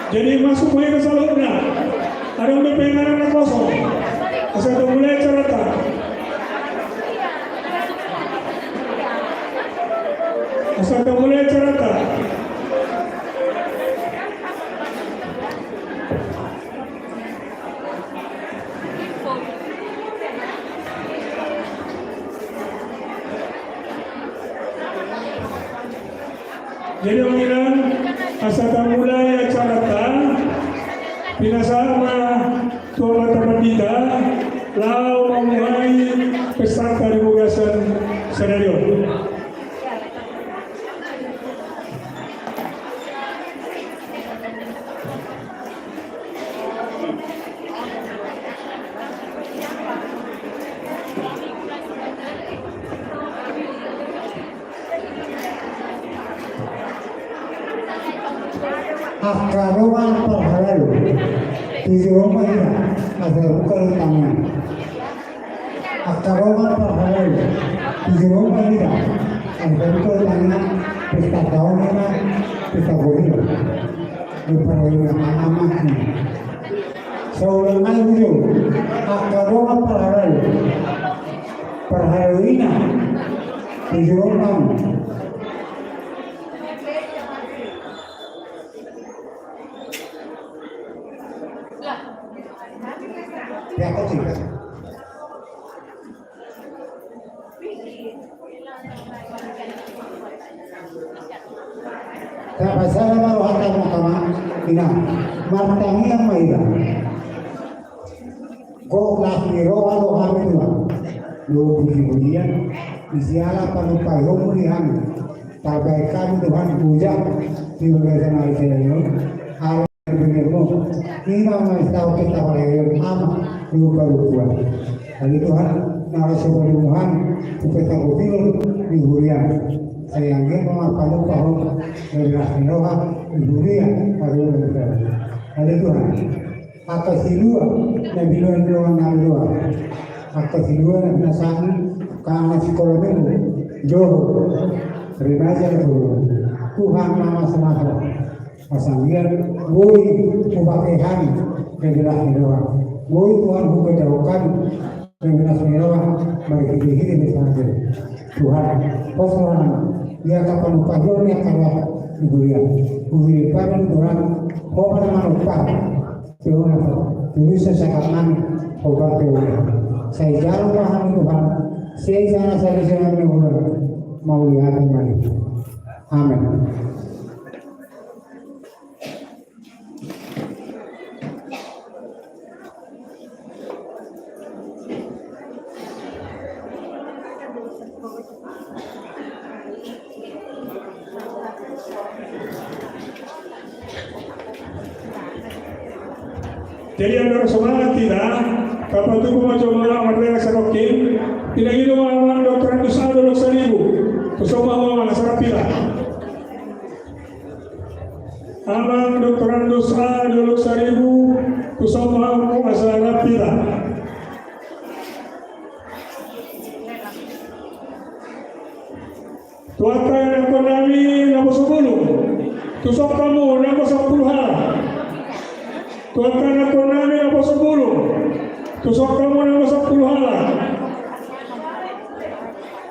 Jadi masuk mulai ke salurnya. Ada yang pengen kosong. Saya mulai cerita. Saya mulai cerita. Jadi menginang asal mulai acara pinasama tua teman kita lau memulai peserta divulgasan senario. Akaroan perhalalu tujuh rumah ini ada bukan tangan. Akaroan perhalalu tujuh rumah ini ada bukan tangan. Pesta tahun ini pesta boleh lupa ini amat ni. Seorang ayu akaroan perhalalu ini tujuh rumah. Ya kecil. Saya baru hantar mahkamah ini, martangi yang mahir. Kau kelas niro atau kami dua, lu bukan isialah panupai umulihan, tabaikan Tuhan puja di bagian Aisyah. Begitu, ini nama tahu kita oleh ama lupa. Jadi Tuhan narasumber Tuhan kita util di hurian. Sayangnya memakai pahu dari roha di hurian pada mereka. Jadi Tuhan, atas dua nabi luan dua, atas dua nasan karena sekolah itu jauh. Terima kasih Tuhan nama semata. Pasangnya, boy memakai hari kejelas mereka. Boy Tuhan bukan jauhkan kejelas mereka bagi diri misalnya. Tuhan, pasangan dia kapan lupa dia kalau diberikan. Diberikan Tuhan, kau mana lupa. Tuhan, dulu sesakan obat Tuhan. Saya jalan paham Tuhan. Saya sana mau lihat kembali. Amin. Jadi yang semangat tidak, kapal itu mau coba merdeka serokin, tidak itu mau dokter Nusa Dulu Seribu, kusoma mau masyarakat tidak. Alang dokter Nusa Dulu Seribu, kusoma mau masyarakat tidak. Tuata yang ekonomi nomor 10, tusok kamu nomor 10 hal. Tuan ekonomi nomor 10, tusok kamu nomor 10 halah.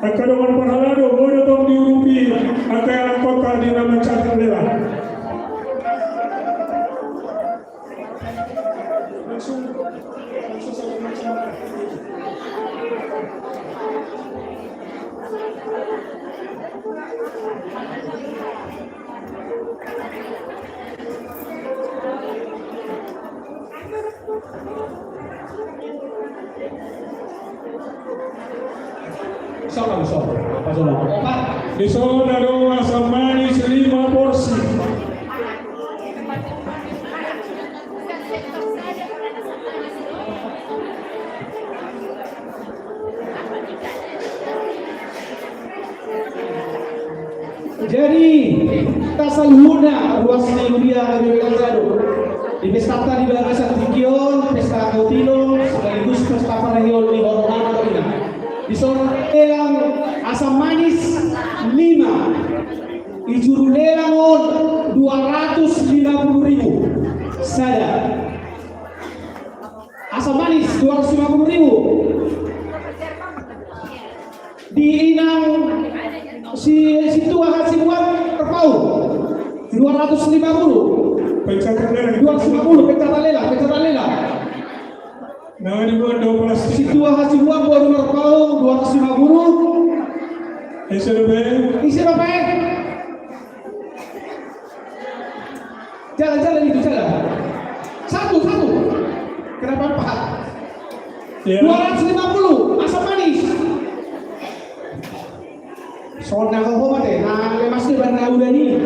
Akadoman perhalado, bodoh tong diurupi, akaya kota di nama catat lela. Langsung saja macam. Di sana ada asam manis 5 porsi. Jadi tasalhuna ruas Nigeria dari Kalsado di pesta di Bagasan Tikion, pesta Kautilo, sekaligus pesta Parahiol di Borona Marina. Di Sorang asam manis 5, di Jurulerangon 250.000 sada. Asam manis 250.000. Di Inang situ akan simuan terpau 250. Pencatan lela. 250 pencatan lela. Nah, ini buat 12 Situ akan simuan buat terpau 250. Isi lebih. Jalan itu jalan. Satu. Kenapa 4? Ya. 250 asam manis. Sona kau mate, nah lemas ni benda udah ni.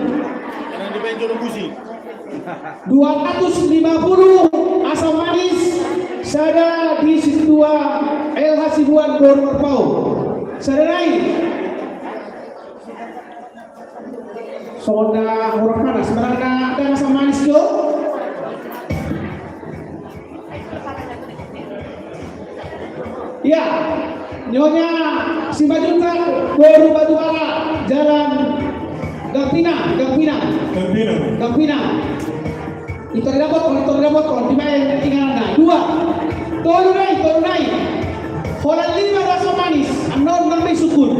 250 asam manis sada di situ El Hasibuan Bor Merpau. Sada naik. Soda orang mana? Sebenarnya ada asam manis jo. Ya, nyonya Simajuta Boru Batuara Jalan Gangpina. Itu dapat kon di mana tinggalan 2. Tolu naik. Holan 5 rasa manis, anon ngambil sukun.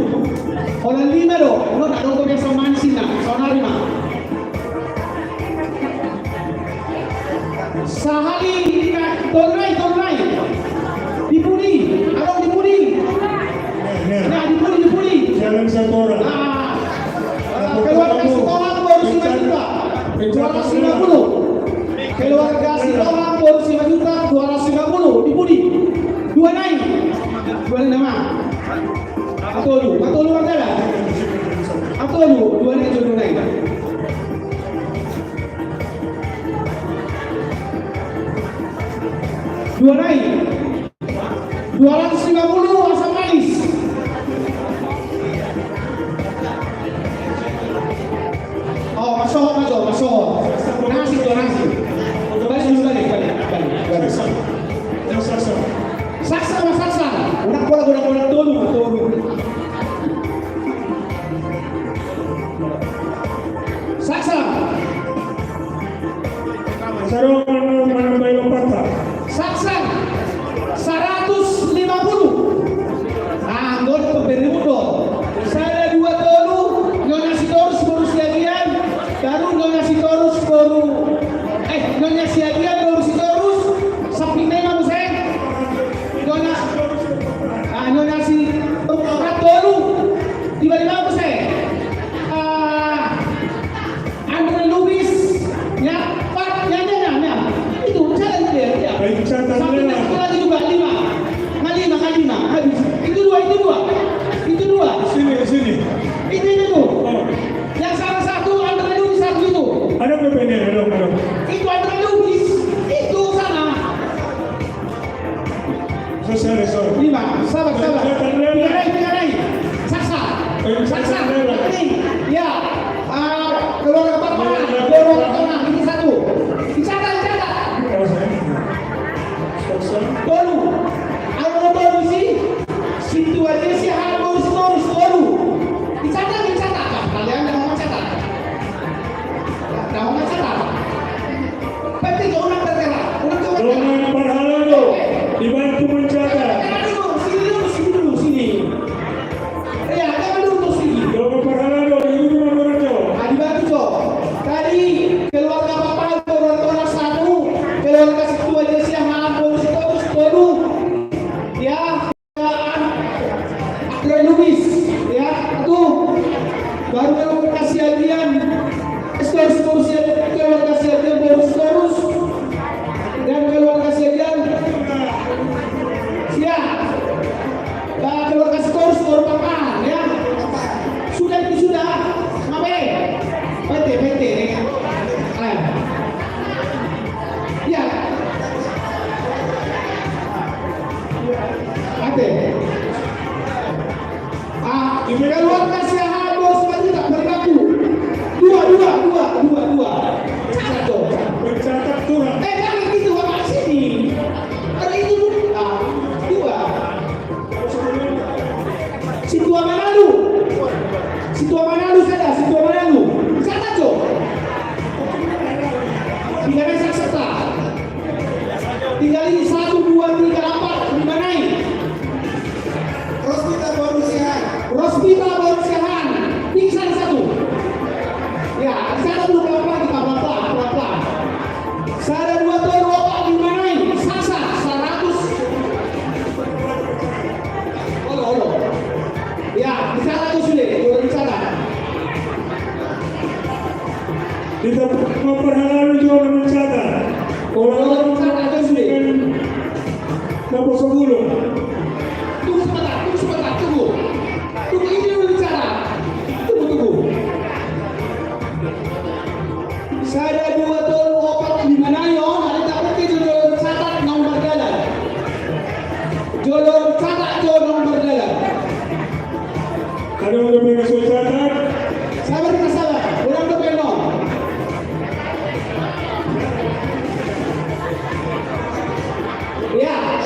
Holan 5 do, anon adong ko biasa manis na, sona 5. Sahali tolu naik. Dipuli, adong dipuli. Nah, dipuli. Jalan satu orang. Keluarga Sitohang baru 5 juta 250. Keluarga Sitohang baru 5 juta 250. Dipuli 2 naik. 2 nama Atolu Mandala Atolu 2 naik jodoh naik. Dua naik 250 asam manis. Oh, masuk. Nasi. Balik. Saksa. Udah bola tolu. Saksa. Sarong mana bayo patah. Saksa 150. Anggot pemberi mudo. Saya 2 tolu, nyonya Sitorus baru siagian, baru nyonya Sitorus baru nyonya siagian baru Sitorus, sapi nema museng. Nyonya si tolu, tiba-tiba museng. Andre Lubis, ya, Pak, ya. Itu jalan dia. Baik catat Sampai dia. lagi juga 5. Habis. Itu dua. Sini. Itu. Yang salah satu Andre Lubis satu itu. Ada berapa ini? Ada. Itu Andre Lubis. Itu sana. Selesai. 5. Sabar. Tiga naik. Saksa. Ini. Ya. Keluarga Parpara. Ini 1. Dicatat. Tolu. Ano tolu situ aja si harus tolu. Dicatat. Kalian dah mau catat. Penting orang tergerak. Roman Parhalando dibantu mencatat. Sini. Ya, jangan dulu sini.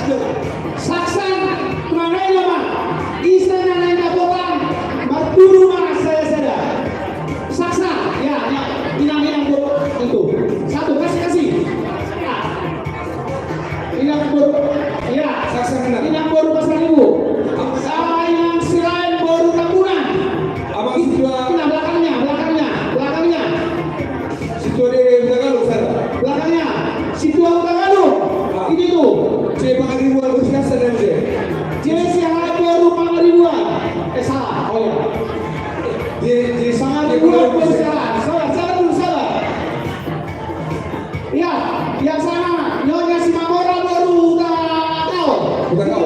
Saksan, kemana nama? Istana lain kapotan, Marturu mana saya. Saksa, ya, inang itu. Satu, kasih. Inang baru, ya. Saksa mana? Inang baru pasar ibu. Inang selain baru Tambunan. Abang situa Belakangnya. situa dia Tagalo sana. Belakangnya, situa Tagalo. Ini tuh. Saya pakai ribuan bersiasa dan dia. Jesse baru Pangaribuan. Salah. Oh ya. Dia Sangat dia dibuat kurang salah. Ya, yang sana Nyonya Simamora baru tahu. Bukan tahu.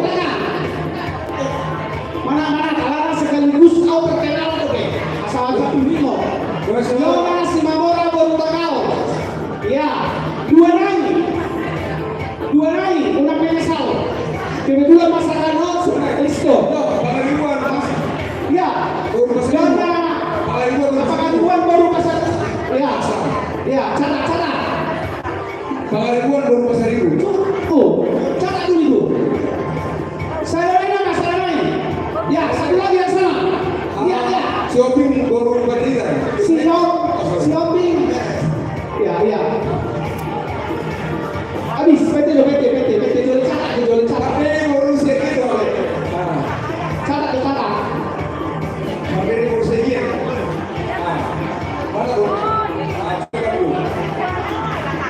Mana talara sekaligus kau terkenal oke. Asal satu bingung. Nyonya Simamora baru tahu. Ya, dua nai, una menyesal. Kedua masakan Kristo. pakai ribuan. Ya, Baru pasar ribu. Nyonya Pakai ribuan apakah ribuan baru pasar? Ya, catat. Pakai ribuan baru pasar ribu. Tuh, catat dulu itu. Saya lain. Ya, satu lagi yang sana. Ya. Shopping baru berlitar. Sioping. Ya. Habis, PT jual catat. Tapi baru sedikit oleh. Catat. Tapi ini baru sedikit. Mana tuh? Coba dulu.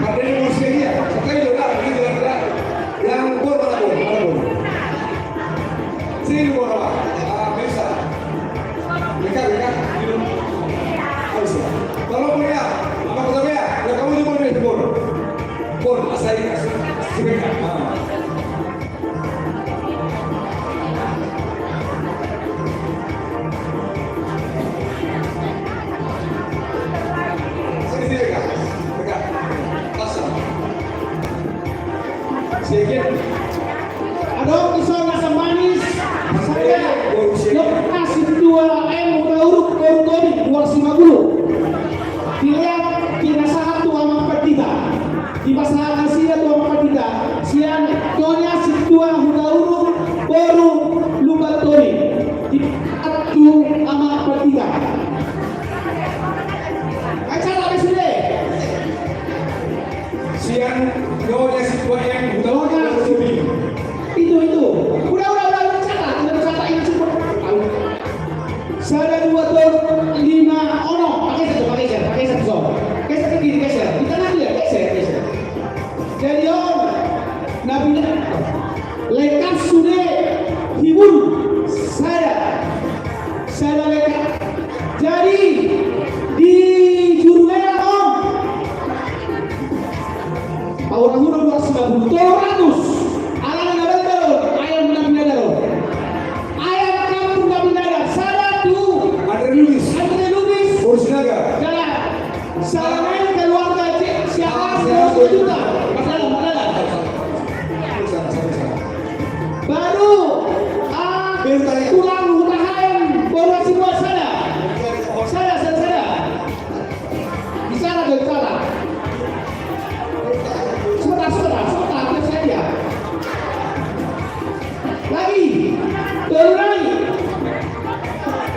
Tapi ini baru sedikit. Sekali juga, ini juga. Yang bor mana bor? Sini bor apa? Bisa. Dekat. Harus. Kalau punya, apa kata dia? Ya kamu juga boleh bor. Bor, asal ini. Sebentar. Sini dekat. Pasang. Sedikit. Ada kisah rasa manis. Saya lokasi 2M Utauruk Korutoni 250. Dilihat kinasahan tu amang partida. Di pasahan Asia tu amang partida. Sian Nyonya Situa Utauruk Koru Lubatori. Di atu amang partida. Acara beside. Siang Nyonya Situa yang Nyonya itu. Udah catat ini semua. Saya 2 tahun 5 pakai satu. Geser ke kiri. Kita nanti ya geser. Jadi Nabi lekat sudah hibur saya lekat. Jadi di juru merah orang-orang 250 Alang Nabi ayam Nabi ayam kampung Nabi saya tuh Andre Lubis. Urus Naga. jalan saya keluarga siapa 2 juta masalah baru pulang utahan baru masih buat saya di sana sebentar saya dia lagi turun lagi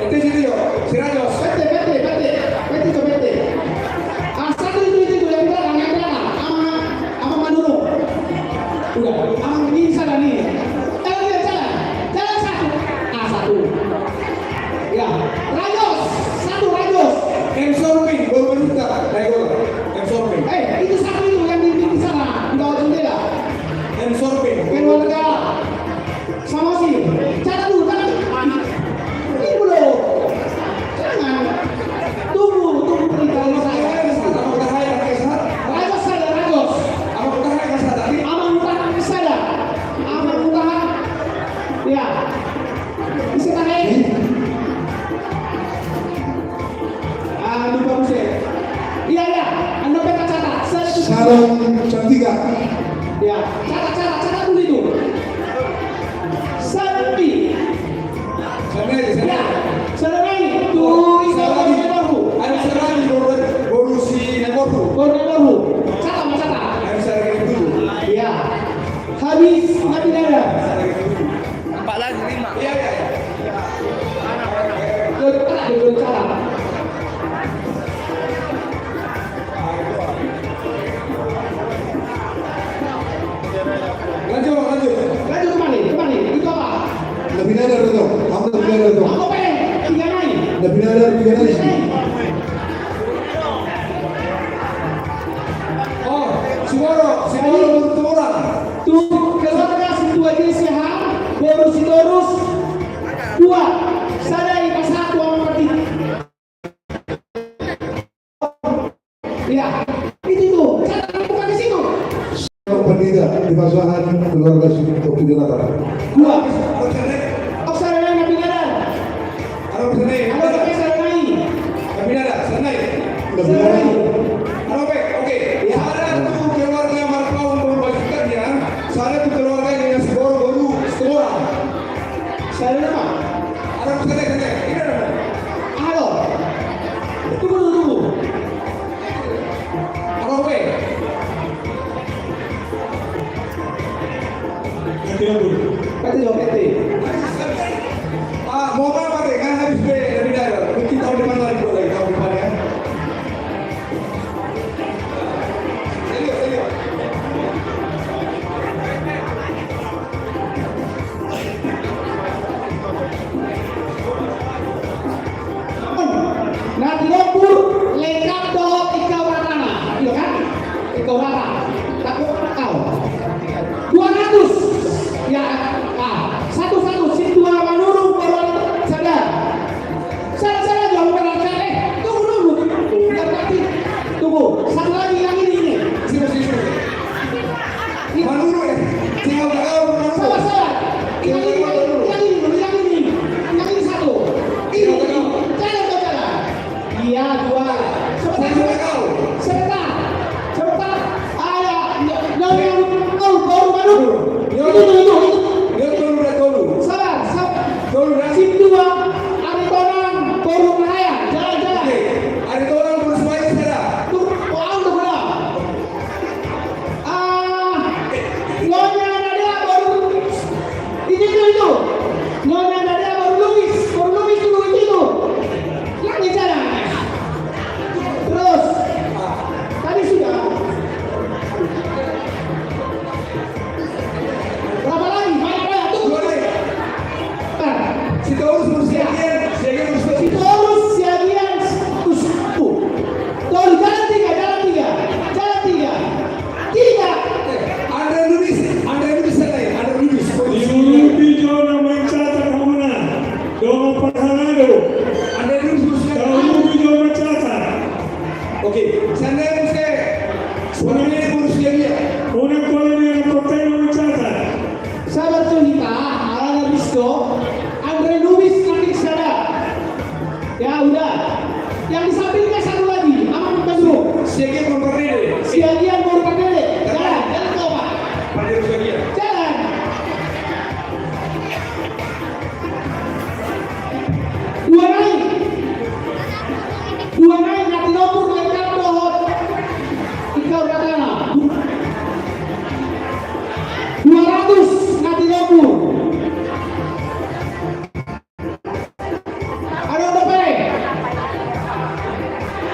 Ente situ yo. Sirajos. PT. Satu itu yang belakang sama Maduro. Udah, sama ini sana nih. Jalan satu. Ya, Rajos. Emsorping baru berita. Naik Emsorping. Itu satu itu yang di sana, di bawah jendela. Emsorping. Keluarga sama sih. Catat dulu. Ini belum. Jangan. Tunggu perintah saya. Rajos. Amang utahan saya. Ya. Bisa tahan. Lupa musik. Iya. Anda pegang catat. Saya itu. Sarung Cantika. Ya. Catat dulu itu. Sarpi. Ya. Sarpi. Tuh itu baru. Ada serang baru si Nekotu. Baru. Catat. Ada serang itu. Ya. Habis Lewis Nabinada. Empat lagi, 5. Iya, iya. Belum salah. Lanjut, lanjut. Lanjut kembali. Itu apa? Lebih ada itu, kamu lebih ada itu. Apa pengen? 3 naik. Lebih ada sih. Oh, Simoro untuk orang. Tuh keluarga Sintua Jesihan, Boros Sidorus, 2. Sadai Pasatu Amati. Ya, itu tuh. Bukan di situ. Pendidik di pasangan keluarga Suku Jonathan. 2. Apa sana? Oksana Nabinada. Apa sana? Ada apa Saranai? Tapi ada, sana. Lebih ada. Halo, Pak. Oke. Ada tuh keluarga Markau untuk membagikan ya. Sana tuh keluarga yang Simoro baru sekolah. Saranai apa? Ada apa sana? Ini ada. Halo. Tunggu. Apa, Pak? Nanti aku. Kata jawab PT. Mau apa, Pak? Kan habis dari daerah. Mungkin tahun depan lagi tahun depan ya. Serius. Nah, di Lombur, lengkap dohot Ikau Ratana. Iya kan? Ikau Rata. Takut kau. 200. Ya, satu-satu. Sintua Manurung, Baru Sadar. Sadar, jangan berangkat. Tunggu. Biar nanti. Tunggu. Satu lagi yang ini. Serius. Manuru ya. Tinggal tahu Manuru. Sabar. Yang ini satu. Ini. Jalan. Iya, 2. Tinggal tahu. Sebentar. Ada. Baru Manurung. Itu. Dia dulu. Sabar. Dulu dah. Sintua, Aritonang, Baru Raya. Jalan. Oke. Ada orang bersuara sada. Tuh, udah berapa? Nyonya Nadia baru itu. Nyonya Nadia baru Luis itu. Lagi jalan. Terus, tadi sudah. Berapa lagi? Banyak. Tuh. Dua lagi. Bentar. Si Taurus berusia berusia. Si Taurus Siagian tuh. Taurus jalan tiga. Andre Lubis sana ya. Andre Lubis. Di video nama mencatat kamuna. Doa perhalado. Andre Lubis berusia. Kalau video mencatat. Oke. Sana berusia. Sebenarnya berusia dia. Una koloni yang pertama mencatat. Sabar Solita, Alana Bisco, Andre Lubis nanti sana. Ya udah. Yang di sampingnya satu lagi, Aman Pedro. Siapa memperoleh? Siagian baru pandele. Jalan kau Pak. Pada berusia dia. Jalan. Dua naik nanti nomor lengkap dohot. Ikau Ratana. 200 nanti nomor. Ada udah pe.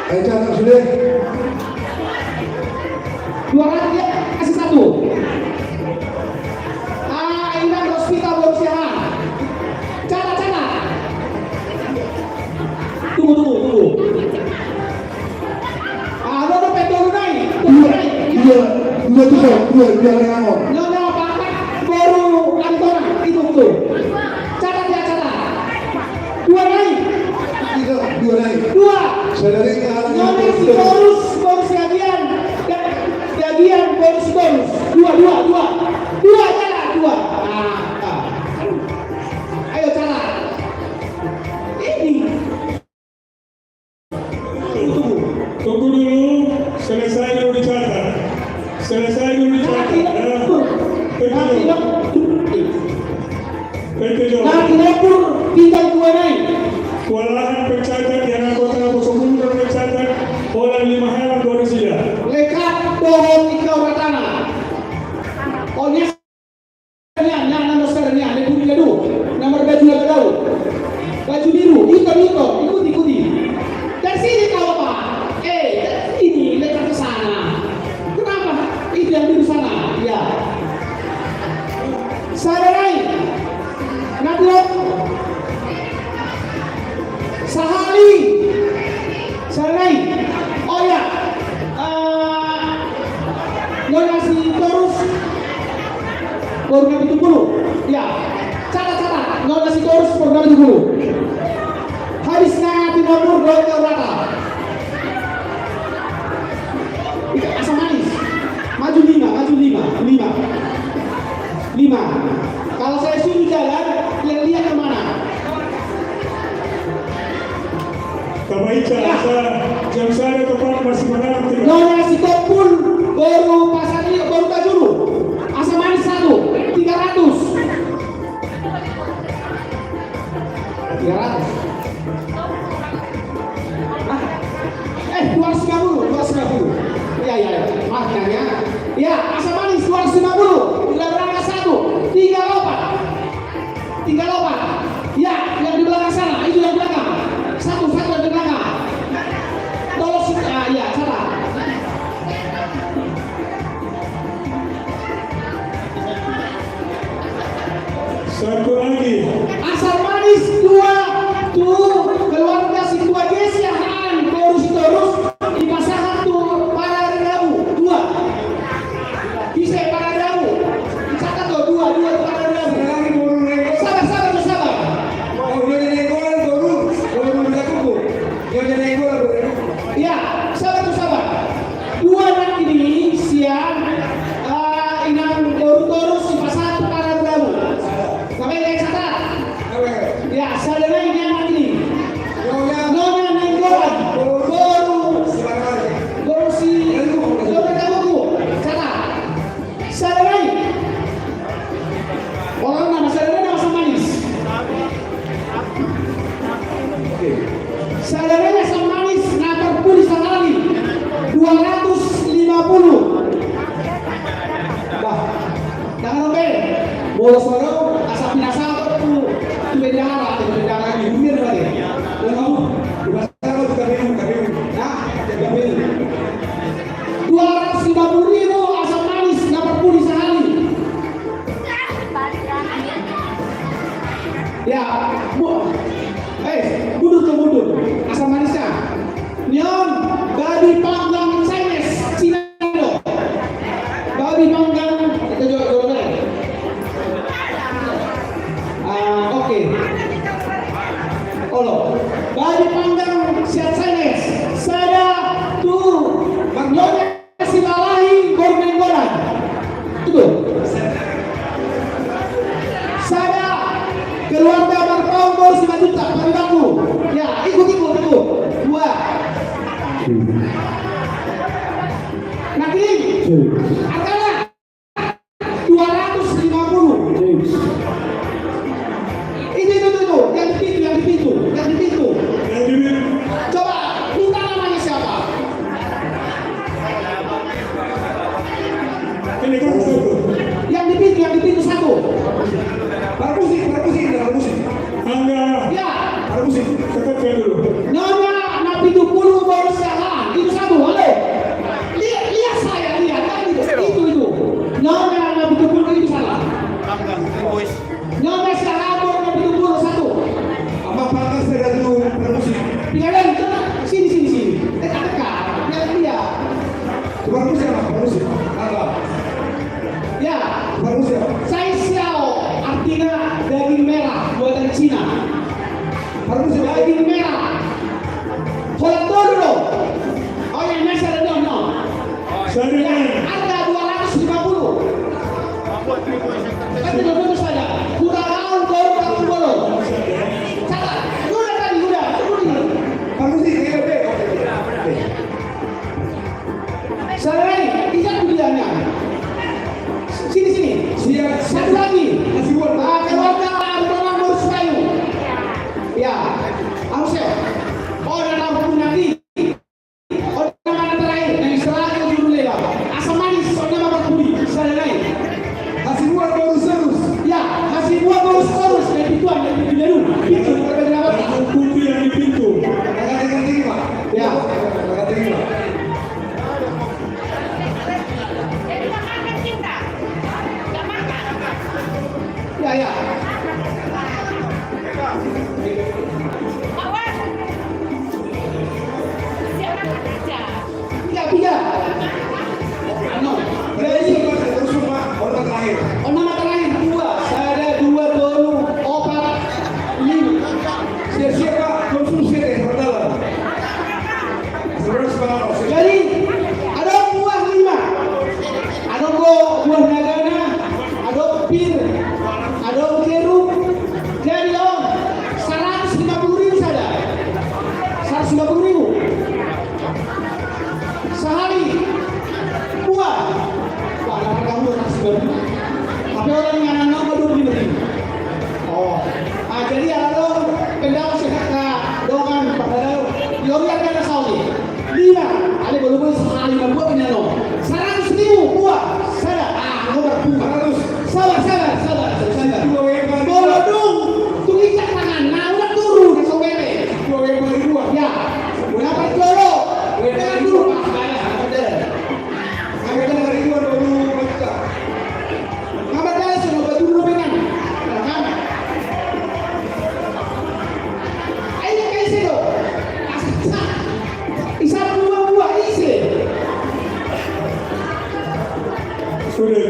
Ayo jangan sudah. 200 ya kasih satu. Indah hospital berusaha. Cara. Tunggu. Ada pedal naik. Dua yang ngomong. Nyonya Bapak baru Antona itu tuh. Cara. 2 naik. Dua naik. 2. Saudari kehalangan. Nyonya Sidorus baru Siagian baru Sidorus. 2 jalan 2. Ayo cara. Ini. Tunggu dulu. Selesai dulu dicatat. Pekejo. Nanti dapur tinggal 2 naik. Kewalahan pencatat yang anggota Bosomulu dan pencatat Pola 5 hal Indonesia. Lekat dohon Ikau Ratana. Oh, yes. Saranai, Nadrok, Sahali, Saranai, oh ya, donasi terus, program itu dulu, ya, catat, donasi terus program itu dulu. Habisnya Timur Golkar rata. Asam manis, maju 5. Kalau saya suruh jalan, lihat kemana? Kabaita, jam saya tempat masih menang tidak? Nona si Kopul baru pasar ini baru tajuru. Asam manis 1, 300. 300. 250. Ya, maaf ya. Ya, asam manis 250. Udah berangkat 1, 3 lopat. Ya, yang di belakang sana, itu yang belakang. Satu yang di belakang. Tolong ya, salah. Satu lagi. Asam manis 2 tuh keluarga si tua Jesi Han terus dipasang tuh para rabu 2 bisa para rabu dicatat tuh 2 para rabu. Lagi baru naik. Sabar. Oh, udah naik gol baru bisa kuku. Dia udah naik gol baru. Ya, sabar. 2 nanti ini siang inang terus dipasang para rabu. Sampai yang catat. Ya, saya ini yang nanti. Nona nenggolan baru si kamu kata sarai orang nama asam manis nah terpulih sekali 250 dah jangan sampai bolos asap binasa itu bendara di dunia berarti dan kamu Kalau kita bingung. nah, 250.000 asam manis nggak perpulih sehari. Ya, mundur asam manisnya. Nyon, babi panggang Chinese, Cina dong. Babi panggang kita jual. Oke. Olo, babi panggang siap Chinese. Saya tuh Nyonya Silalahi goreng-goreng. Itu. Saya keluarga Barponggo 5 juta paribaku. Ya, ikut. 2. Nanti angkanya 250. Itu yang di pintu. Coba minta namanya siapa? Ini kan satu. Yang di pintu 1. Musik. Angga, Ya, cepat saya dulu. Nyonya na pintu 10 baru sialan. Itu 1. Halo. Lihat saya kan itu. Nyonya na pintu 10 itu salah. Nyonya sialan baru na pintu 10 1. Apa pantas saya dulu musik. Tinggalin sini. Dekat. Lihat dia. Musik apa? Ya, Musik apa? Sai Xiao artinya daging merah buatan Cina. Musik apa? Daging merah. Holland dulu. Oh yang Indonesia ada no. Saringan. Ada 250. Kan tidak saja. Udah tahun baru. Catat. Udah tadi. Musik oke. Sarai, ingat pilihannya. Sini. Siap. Satu lagi. Masih buat. Keluarga orang Borsayu. Ya, harusnya. Oh, dan apa nanti? Oh, mana terakhir? Yang serahkan dulu lewat. Asam manis, soalnya bapak budi. Sarai. Masih buat barusan. pir, ada jeruk. Jadi om 150.000 saja. 150.000 sehari. Buah. Wah, kamu 150.000. Tapi orang yang anak mau 25.000. Oh, jadi ada kendala sehat dongan pada Yoria kan Saudi. 5, ada belum sehari buat penyano. 100.000 buah. Saya nomor 200. Sabar. Kalau dong, tulis tangan, nah udah turun ke sobere. 2.000 ya. Berapa kilo? Jangan dulu Pak. Ada. Ada dari 2 juta. Kamu ada semua baju dulu dengan. Kan? Ayo kayak sih dong. Isa buah isi. Sudah.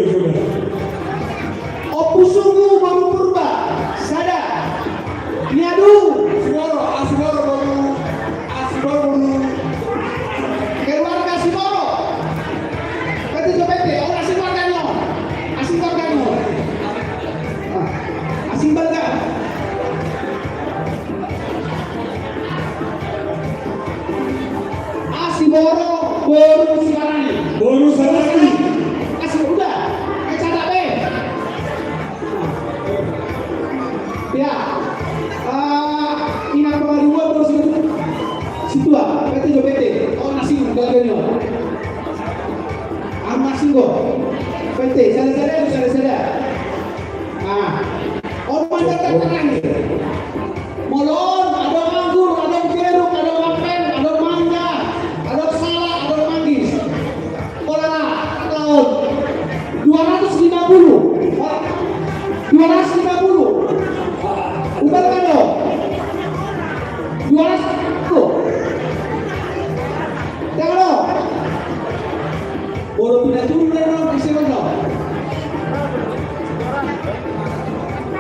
Opusungu baru purba. Sada. Niadu. Asmoro baru. Keluarga Simoro. Kati jopete. Orang asing warganya. Asing warga. Asimoro baru Sibarani. Bonus lagi. Asing udah. Catat be. Ya. Ina dua terus situ PT JPT. Oh nasi galanya. Singgo. PT sada. Oh mandat terang. Molon, ada anggur, ada jeruk, ada apel, ada mangga, ada salak, ada manggis. Kolana tahun 250. Udah kan lo? 200. Jangan lo. Baru pindah turun dari lo kasih lo.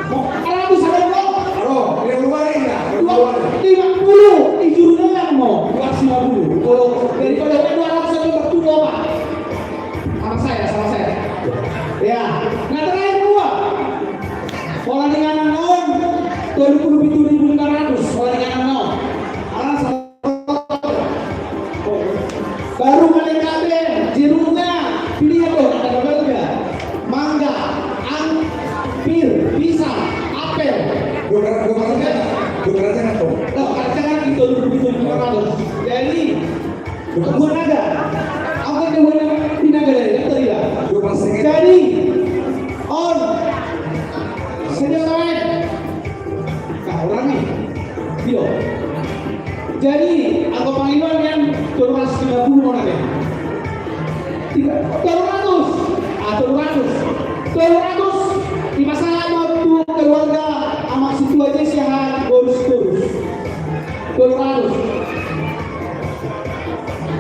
Mau kalau bisa lo? Halo, yang luar ini ya. 250 ijurnya mau 250. Kalau daripada 200 itu bertunggu Pak. Salah saya. Ya, nah terakhir dua. Pola dengan non 27.500 pola dengan non. Baru melengkapi jeruknya, pilih tuh ada berapa? Mangga, angpir, pisang, apel. Dua kerajaan atau? Loh, kadang-kadang itu 27.500. Jadi kebun ada. Aku kebun pindah ke dari itu ya. Jadi on sejauh lain. Nah orang nih, bio. Jadi aku panggilan yang 250 mau nanti. 200 di masalah waktu keluarga sama situ aja sehat bonus 200.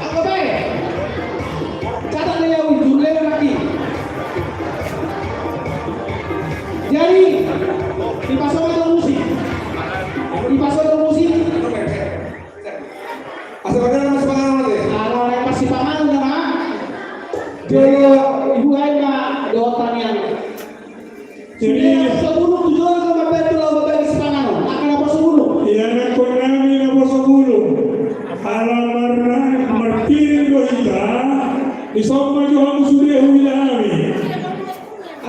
Apa baik? Catat dia ujungnya lagi. Jadi di pasokan musik. Asal mana nanti? Kalau yang masih paman udah mah. Jadi ibu ayah doatan yang Jadi sebelum tujuan ke bapak itu lalu bapak sepangan. Akan apa sebelum? yang ekonomi nomor 10 alamarna martirin dohita isoma johamu sudah hulami.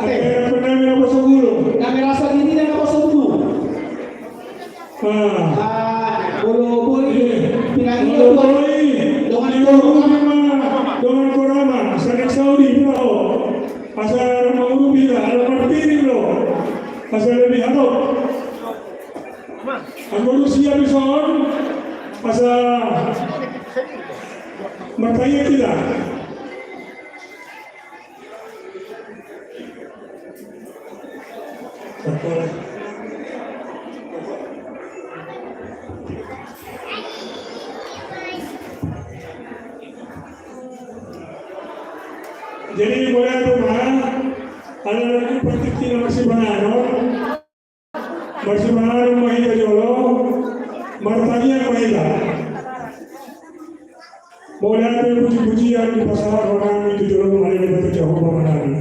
Ate. Ekonomi nomor 10. Kami rasa diri dan apa sebelum? Boleh pinangin dengan korama sanak Saudi bro asal mau bila ala martiri bro asal lebih hadap aku Rusia bison asal makanya tidak jadi boleh rumah ada lagi praktik masih bangaron mahida jolo martanya mahida boleh ada puji-pujian di pasar orang itu jolo mengalami batu jauh mengalami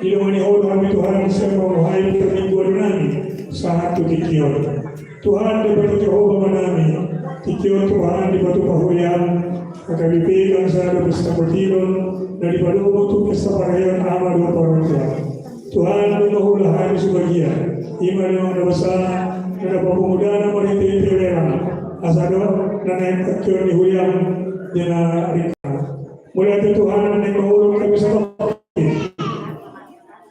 Ilawanihon kami Tuhan sa mamuhay perlingkuhan namin sa hatu tikiyon. Tuhan di batu Jehovah manami, tikiyon Tuhan di batu pahuyan, makabibigan sa labas na kutilon, na di palubo sa parayan amal o paruntuan. Tuhan lumahulahan sa bagian, iman yung nabasa, na napapunguda na manititiwerang, asado na naipatyon ni Huyang, di na rika. Mula ito Tuhan, na mahulong kami sa pagkakas.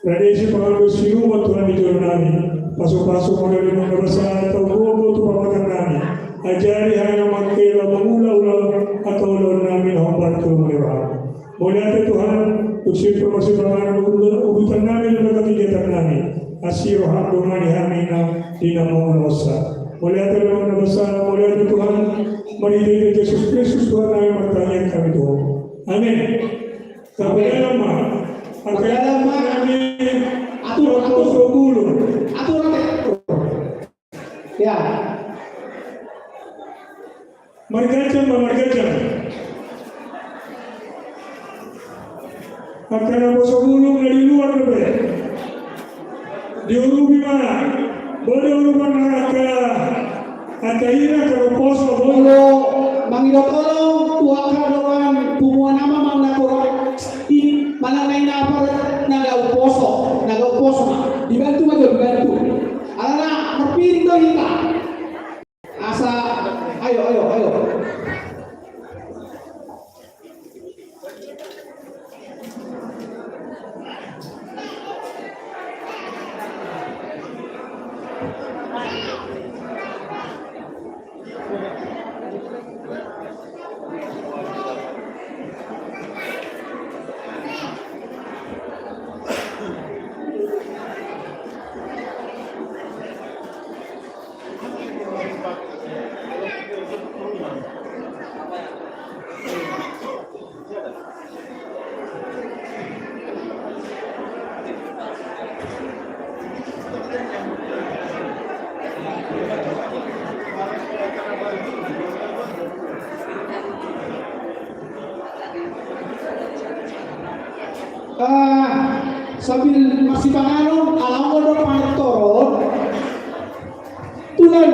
Radesi pengaruh siluman Tuhan di dalam kami. Pasuk-pasuk modal yang berbesar atau gogo tu pamakan kami. Ajari hanya makailah mengulang-ulang atau lawan kami nampak tu melewat. Mulia Tuhan, usia permasih pengaruh ubutan kami dan kegiatan kami. Asir roham domani kami di nama Musa. Mulia Tuhan besar, mulia Tuhan, mari Yesus Kristus Tuhan kami bertanya kami Tuhan. Amin. Sampai lama. Pagkala namin atur ya margajan pagkala po sa gulong na diluar na ba diurubi mana boleh urupan at kahira karupos na Bolo mangidot olong tuwaka doang pumuan nama mang nakurang di malanay na aparat nagauposo na dibantu alana magpiring do hita asa ayo sambil masih panganom alam mo do pantorot tulan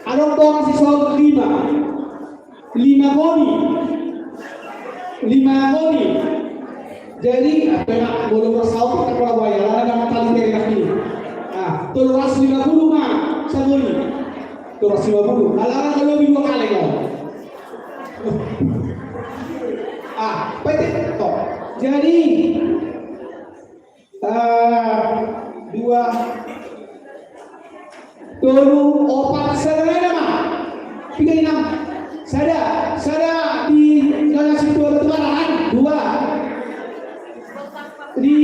anong bong si Saul lima goni jadi apa yang boleh bersahur kita Surabaya lah dengan tali dari kaki tulas 50 mah sabuni tulas 50 alarang kalau minggu kali ya petik toh jadi dua tolu opat sadana mah 36 sada di dalam situ ada tuaran dua di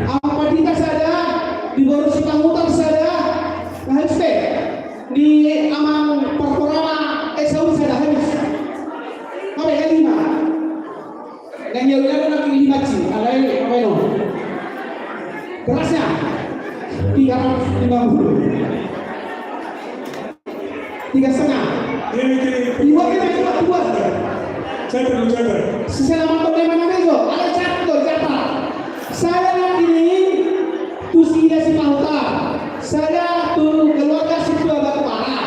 Ampadita sada di Baru Sikamutan sada habis di Amang Perkorama Saudi sada habis apa ya 5 dan yang lain lagi 5 sih ada yang apa itu kerasnya 350 3,5 dibuat kita buat catat selama bagaimana itu ada catat saya ini tu sida si Pauta saya tu keluarga situa Batupara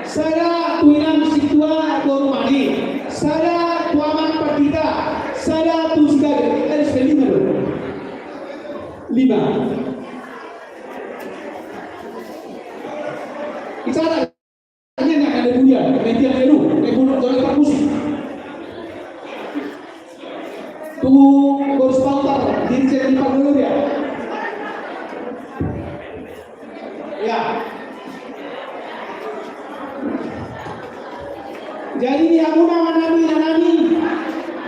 saya tu inam situa Gorumadi saya tu aman Perdita saya tu sebagai harus 5 Icara ini yang ada dunia media baru ekonomi oleh perkusi tu harus pautar dirjen di dulu ya jadi di aku nami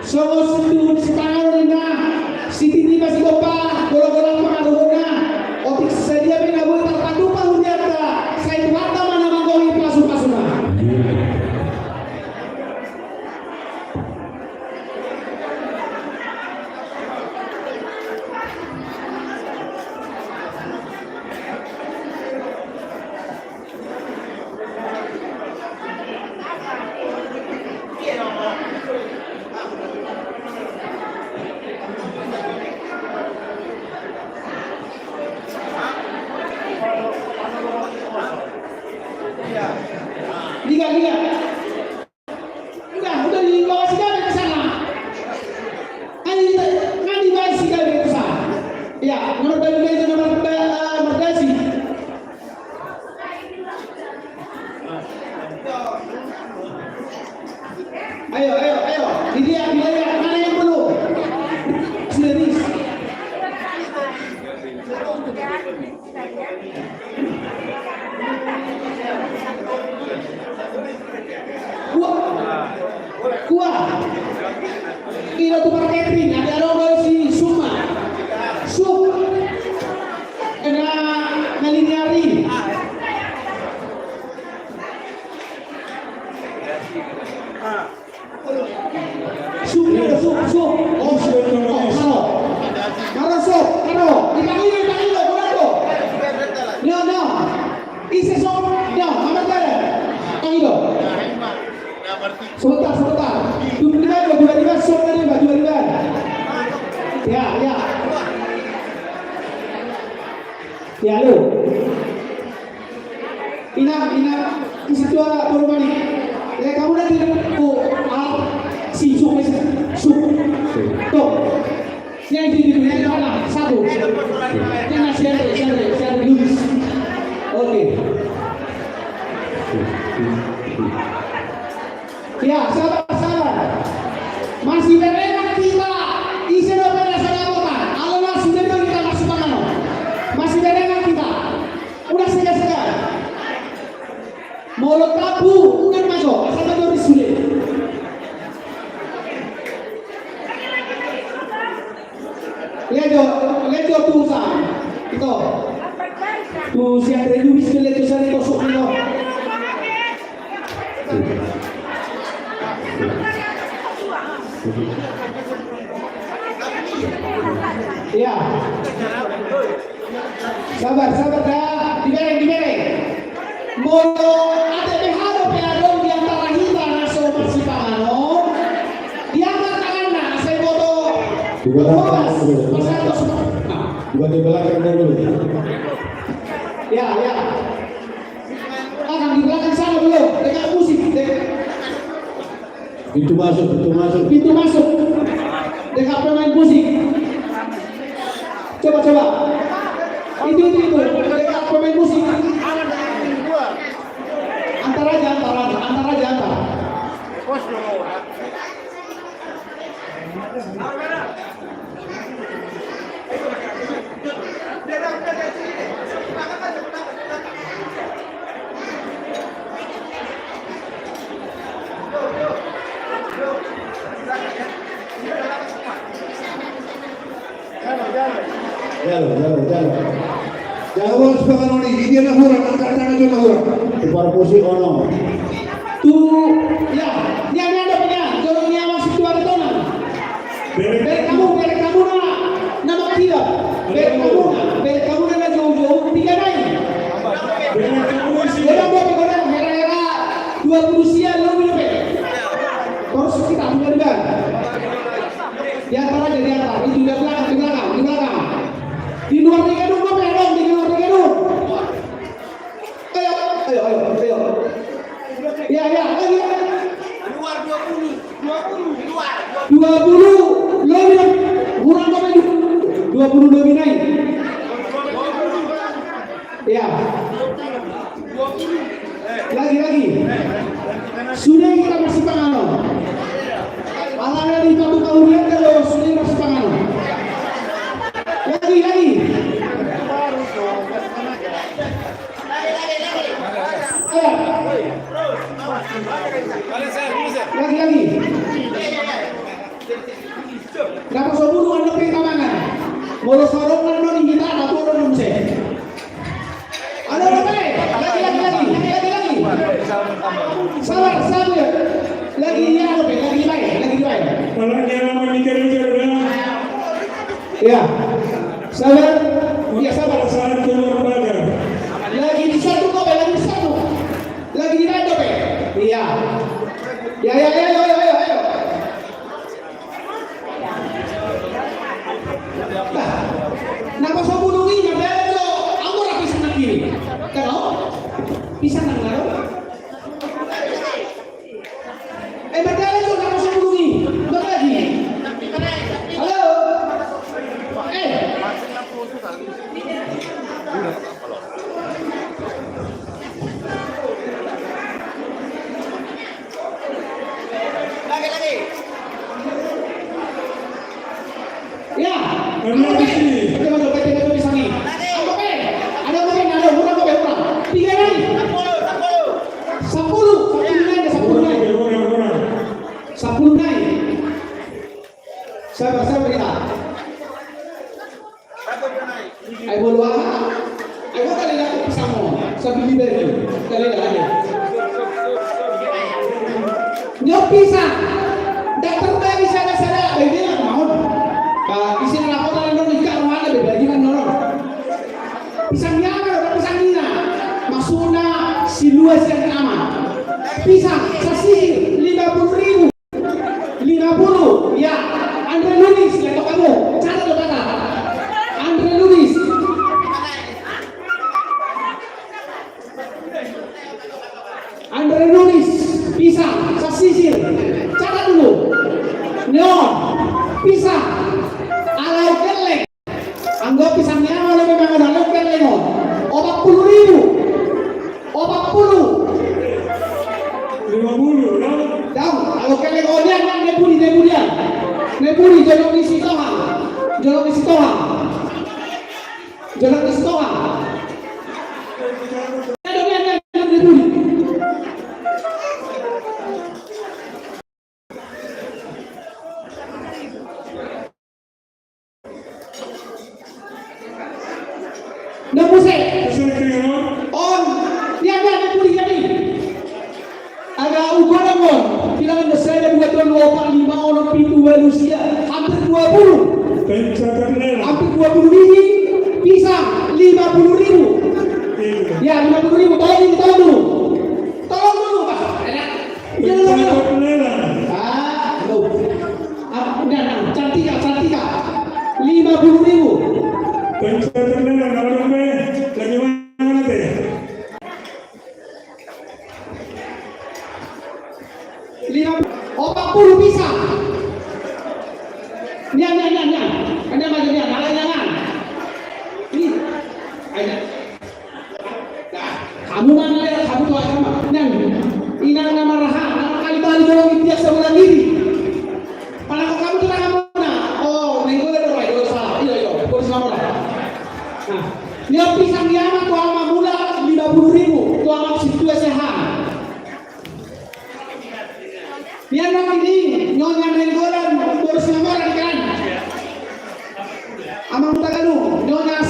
so sentuh si tangan rina si titi masih gopa golong-golong pengaruhnya Ya, nomor baju itu nomor Mardasi. Ayo. Dilihat. Mana yang belum? Sendiri. Kuah. Kira tuh marketing. Ada orang si Suma. Sup. Nalinyari. Sup. Oh, Karo. Dipanggil, Ronaldo. No. Isi sup. No, Amatara. Panggil. Sebentar. Dua sup tadi, dua. Ya, lo. Ina, isi dua Bormani. Ya, kamu nanti si sup. Tuh. Yang di mana? Satu. Yang share Luis. Oke. Ya, sabar. Masih berenang kita. Isi dua sahabat. Allah sudah kita masuk mana? Masih berenang kita. Udah segar. Mulut tabu, udah masuk. Asal dari sulit. Lejo tu sah. Itu. Tu siap redu bismillah lejo sana kosong ni. Ya. Sabar dah. Dibereng. Molo ada behado peadong di antara kita naso masih pangano. Diangkat tangannya, saya foto. Dua di belakang dulu. Ya. Akan di belakang sana dulu. Dekat musik. Pintu masuk. Dekat pemain musik. Coba. Itu. Dekat pemain musik. Antar aja. Jangan sebagai ini, dia nak huruf, angkat-angkat juga huruf. Tukar posisi ono. Tu, ya, ni ada punya. Kalau ni awak situ ada tona. Beri kamu nama kita. Beri kamu na jauh-jauh 3 naik. Dia buat orang era 20 siang lebih. Terus kita dengar. Di antara. Itu di belakang. Di luar tiga dulu, di luar tiga dulu. Ayo. Ya, lagi. Luar 20 lebih. Kurang apa itu? 20 lebih naik. Ya. Lagi. Sudah kita masih pangano. Alana di Batu Kaurian kalau sudah masih pangano. Lagi. Lagi. Dapat sebulu anda pergi kamangan. Molo sorong anda di kita ada turun nungse. Ada apa? Lagi. Sabar. Lagi baik. Kalau jangan mikir dah. Ya. Sabar. Saat keluar pagar. Lagi di satu. Lagi di mana dope? Iya. Ya, ayo. Napa sabulungi ada lo, aku rapi sana kiri. Kalau bisa nang laro. Madala lo napa sabulungi. Lagi. Halo. Ya. Ada di sini. Betul di sini. Ada murah. 3 lagi. 10 naik. 10 naik. Sabar kita. Ay bolu apa? Ay kok kali nak pisang mo? Sabi liber ni. Kali dah ada. Nyok pisang. Datang dari sana. Ay dia nak mau. Isi na ako tayo nung ikaw ada beda gimana nong. Pisang yang ada pisang nina. Masuna si luas yang aman. Pisang sasi 50.000. 50 ya. Andre Lunis letok kamu. Catat lo kata. Andre Lunis. Andre Lunis pisang sasisir. Catat dulu. Neon pisang alay kelek. Anggap pisangnya oleh memang ada alay kelek mon. 40.000. 40. 50, no? Tahu, kalau kelek odian kan nebudi. Nebudi jolok di situ ha. Jolok di situ. Nebudi. Nebuse. Bisa kira, On. Dia nebudi jadi. Ada ukuran mon. Bilangan saya ada 2,5 orang pintu manusia. Hampir 20. pencatat nela. Hampir 20 biji pisang 50.000. Ya 50.000. Tolong dulu Pak. Pencatat nela. Enggak, cantika. 50.000. Pencatat nela, kalau me lagi mana teh? 40 pisang. Nian. Ada macam nian, alai jangan. Ini. Ada. Kamu mana ya? Kamu tuh apa? Nian. Inang nama raha, nama kali bali dorong biasa bulan diri. Pada kamu tuh kamu na. Oh, minggu ada doa itu salah. Iya, boleh sama lah. Nah, nian pisang nian tuh ama mula 50.000. Tuh ama situ sehat. Nian nama ini nyonya nenggolan boros nomor kan. Amang Tagalu nyonya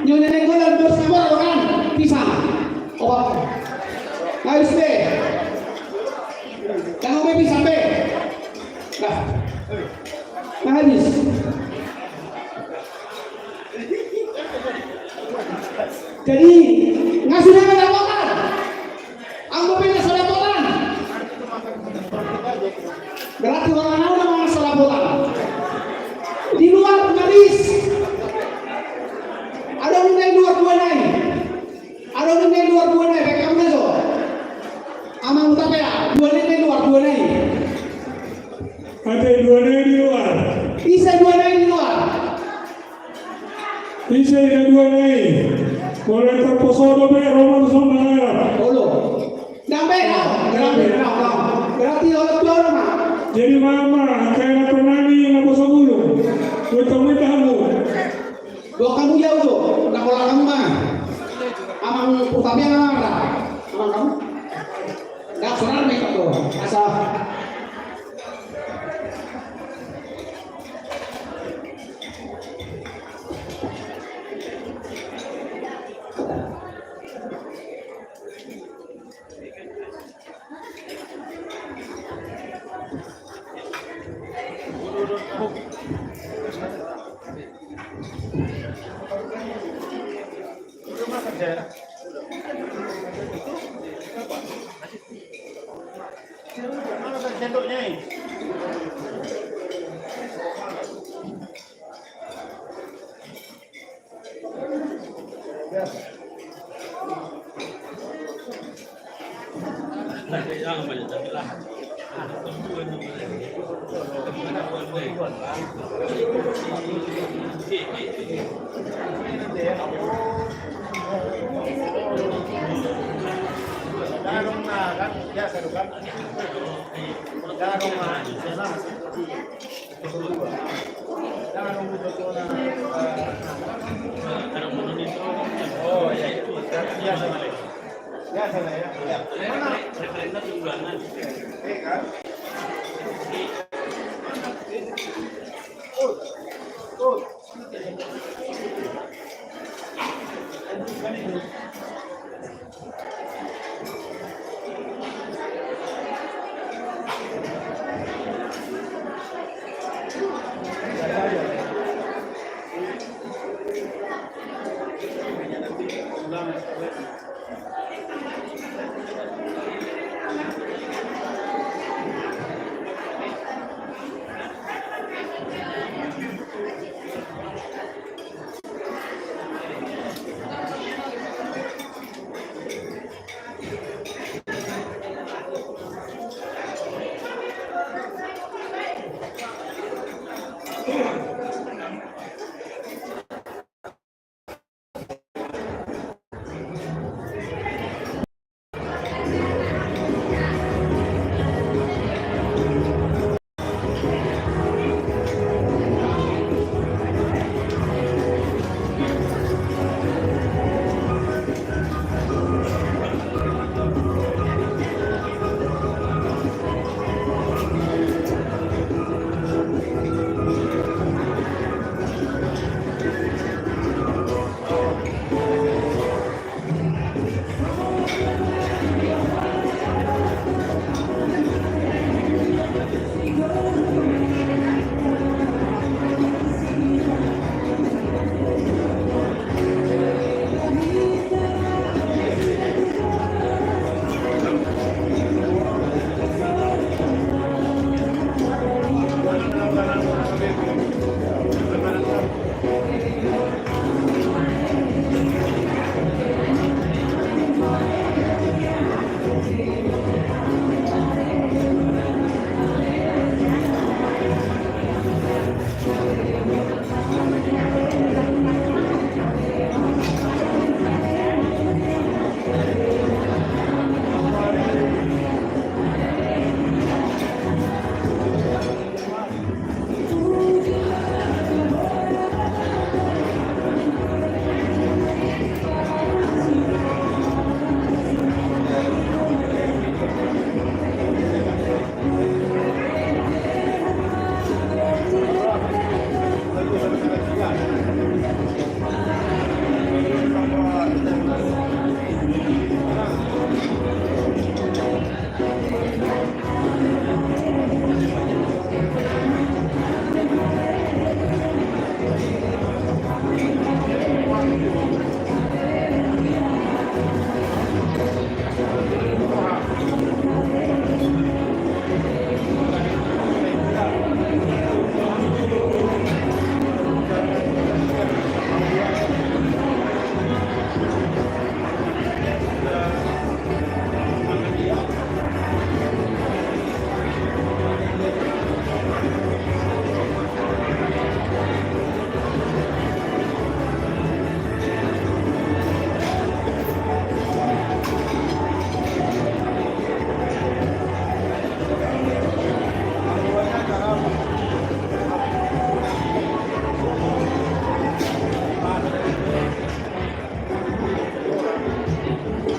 nenggolan boros nomor kan pisang. Obat. Harus be. Jangan be pisang be. Nah habis. Jadi ngasih nama laporan. Anggap ini salah laporan. Berarti orang udah mau masalah bola. Di luar garis ada nilai dua naik. Baik kamu itu. Amang utapaya dua naik. Ada dua naik di luar. Bisa dua naik di luar. Bisa ada dua naik. Boleh terposodo be Roman sama. Dulu. Damai berarti orang tua orang. Jadi mama kayak penani ngapa sebulu. Betul kamu. Dua kamu jauh tuh. Nak pola kamu mah. Amang utapaya mana? Amang kamu. Dah sonar mereka tuh. Asal. Jangan banyak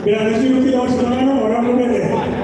Biar di sini kita sekarang orang berbeda.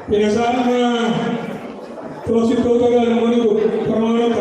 Pinasaan na terus itu tagal menunggu permohonan.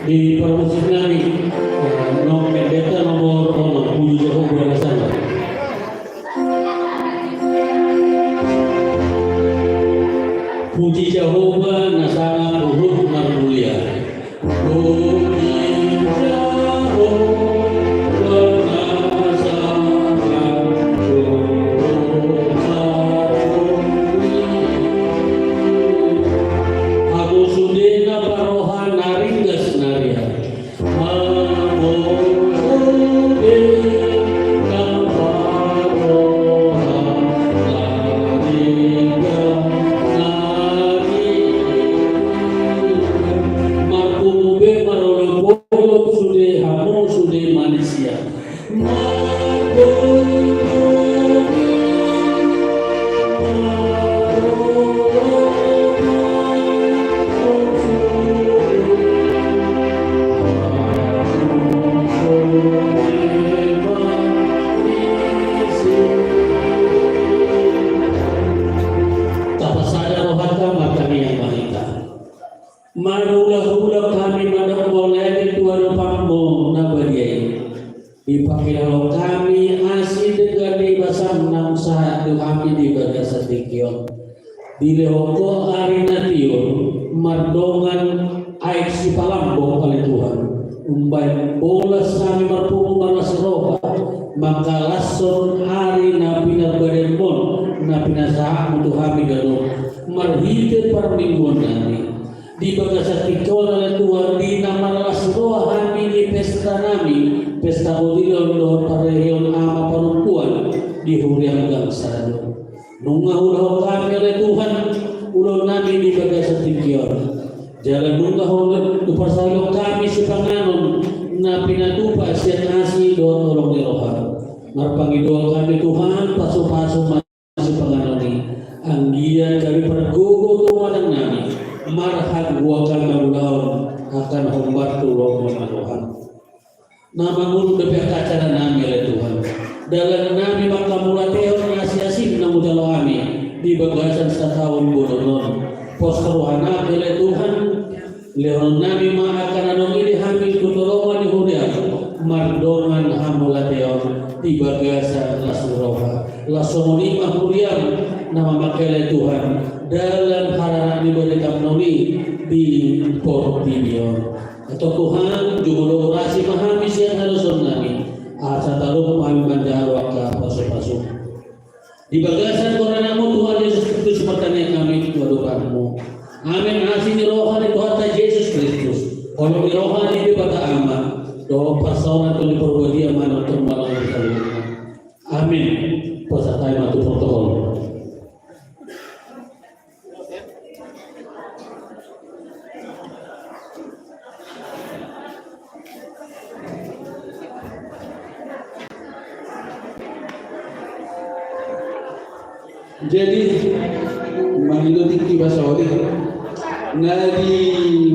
Di permusik nami beta nomor 6 puji Jehovah Nasana. Puji Jehovah Nasana Urut Marmulia. Puji Jehovah Nasana Urut Marmulia. Aku sudena parohan naringgas naria. Marulah-ulah kami madang boleh tuan pambo nabadiai. Dipakilah kami asih dengan di basam nam saat kami di bagasa tikion. Dilehoko arination mardongan aik si palambo kali Tuhan. Umbai bolas kami marpumu malas roha. Maka lason hari nabi nabaremon nabi nasaak untuk kami gano. Marhite parmingguan nani. Di bagasa tikol oleh Tuhan di nama lasroh kami di pesta nami pesta odilon dohon parehion ama perempuan di huriang bangsa nunga ulah kami oleh Tuhan ulon nami di bagasa tikol jalan nunga oleh uparsalo kami sepanganon na pinatupa siya nasi doon tolong di rohan marpangi doa kami Tuhan paso-paso masih panganon ni anggian kami pergugo tuan nami marhab buakan maulaun akan hombar tulong Tuhan. Nama mulu depek acara nami oleh Tuhan. Dalam nami maka mula teon nasi-asim namu dalam kami di bagasan setahun bodonon. Pos keruhana oleh Tuhan. Lehon nami akan adong ini hamil kutolongan di huriak. Mardongan hamula teon di bagasan lasuroha. Lasomoni mahuriam nama makele Tuhan. Dalam harapan diberikan noni di Portibio atau Tuhan jumlah orasi mahamis yang harus nami asa taruh kami bandar waka pasu-pasu di bagasan koranamu Tuhan Yesus Kristus pertanyaan kami kedudukanmu amin asini rohani Tuhan Yesus Kristus kalau di rohani di bata aman doa pasauan atau di perbuatan mana untuk malam berkali-kali amin peserta matu protokol. Jadi manilo tinggi bahasa Odi. Nah di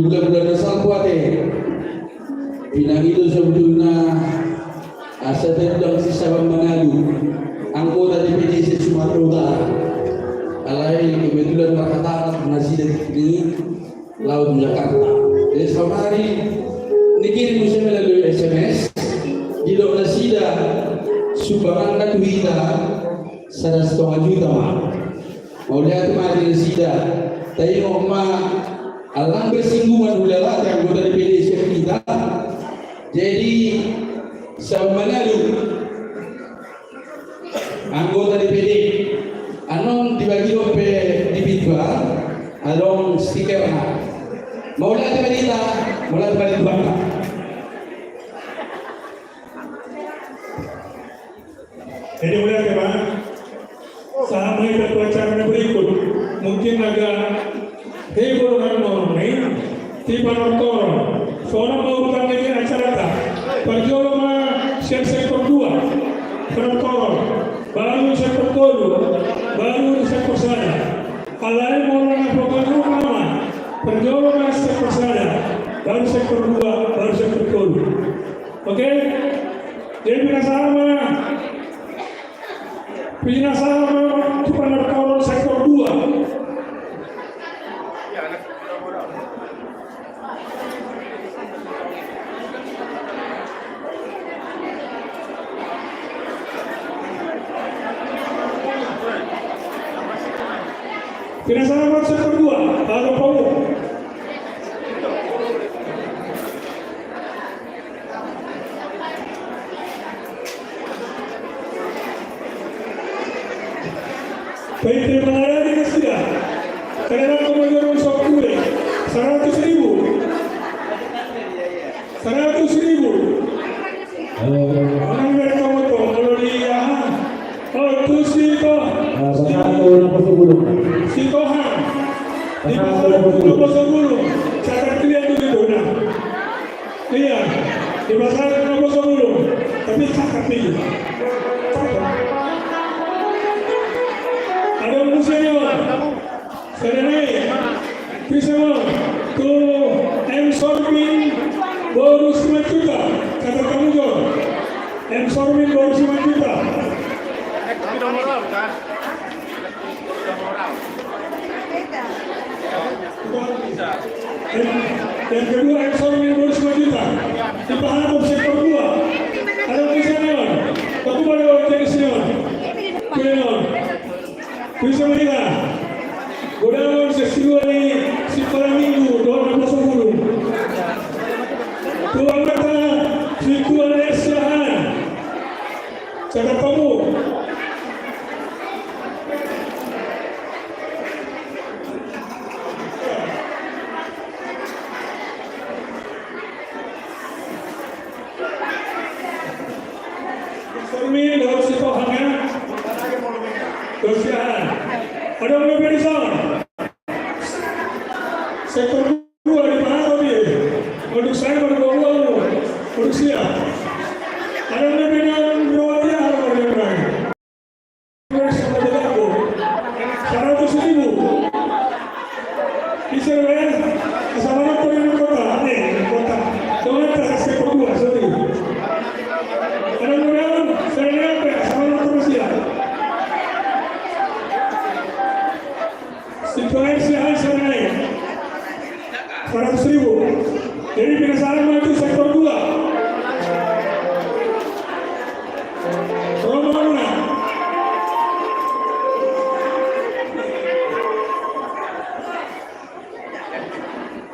bulan-bulan asal kuate pinang itu sebetulnya asa terdang si Sabang Manado anggota DPD Sumatera Utara. Alai kebetulan Makassar masih di Laut Jakarta. Jadi kemarin nikirim saya melalui SMS di lokasi sida sumbangan katuhita 1,5 juta mau lihat kemarin sida tayo alang bersinggungan ulala yang anggota DPD kita jadi sa Manado anggota DPD anong dibagi pe di Bitbar along stiker Maula di balita, mula di balita bangka. Jadi mulai teman, sama kita acara berikut mungkin agak heboh dengan orang lain, tiba nonton. Soalnya mau bukan lagi acara tak, perjuangan mah sektor 2, penonton, baru sektor 2, baru sektor sana. Kalau mau melakukan rumah, perjuangan mah sektor sana, baru sektor 2, baru sektor 2. Oke? Jadi bersama. Pinasama cuma nonton sektor 2. Pinasama sektor 2, kalau kamu baik, terima kasih sudah. Karena kemudian sok kue 100.000. 100.000. Orang berkamu tu kalau dia, oh tu sito. Sitohan. Di pasar Nomor 10. Catat kalian tu di mana? Iya, di pasar Nomor 10. Tapi catat ni. Ada museum, serenai, pisau, tu M-Sorbin, baru 9 juta, kata kamu John, M-Sorbin baru 9 juta. Yang kedua M-Sorbin baru 9 juta, di Pahala sektor 2, ada museum, aku baru jadi senior, bisa melihat godawan sesuai si Flamingo 210. Tuan kata si Tuan Esahan cakap kamu Sormi dalam si Tuhannya kesiahan. Ada orang berisau. Sektor 2 di mana dia? Untuk saya bergolong, untuk siap. Ada orang dengan rawatnya ada orang yang lain. Sama jago. 100.000. Bisa bayar. Sama orang yang kota, nih kota. Jangan tak sektor 2 sorry. Ada orang saya lihat sama orang siap. Situasi hasil naik 100.000. Jadi penasaran itu sektor 2. Romo mana?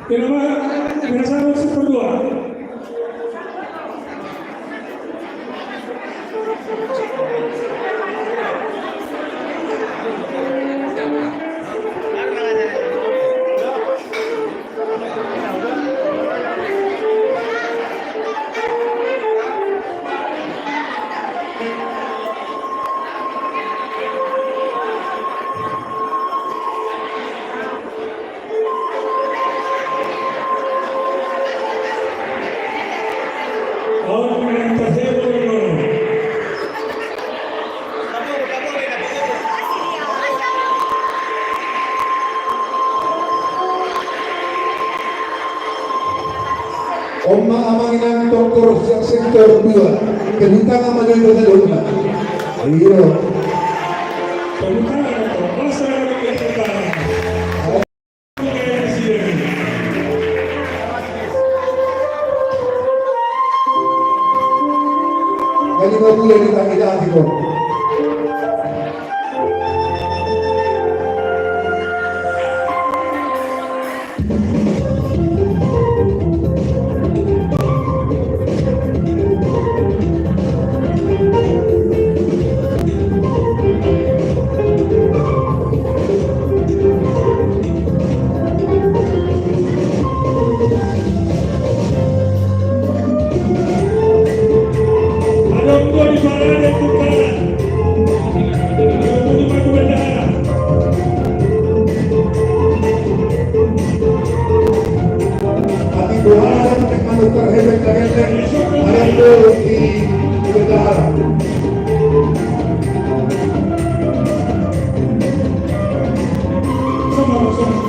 Penasaran sektor 2. Oma amanginan doktor sektor 2 kedutaan amangan kota Dona. Iya. Kali babulan kita hati kok. Hari itu di Bendahara. Sama-sama.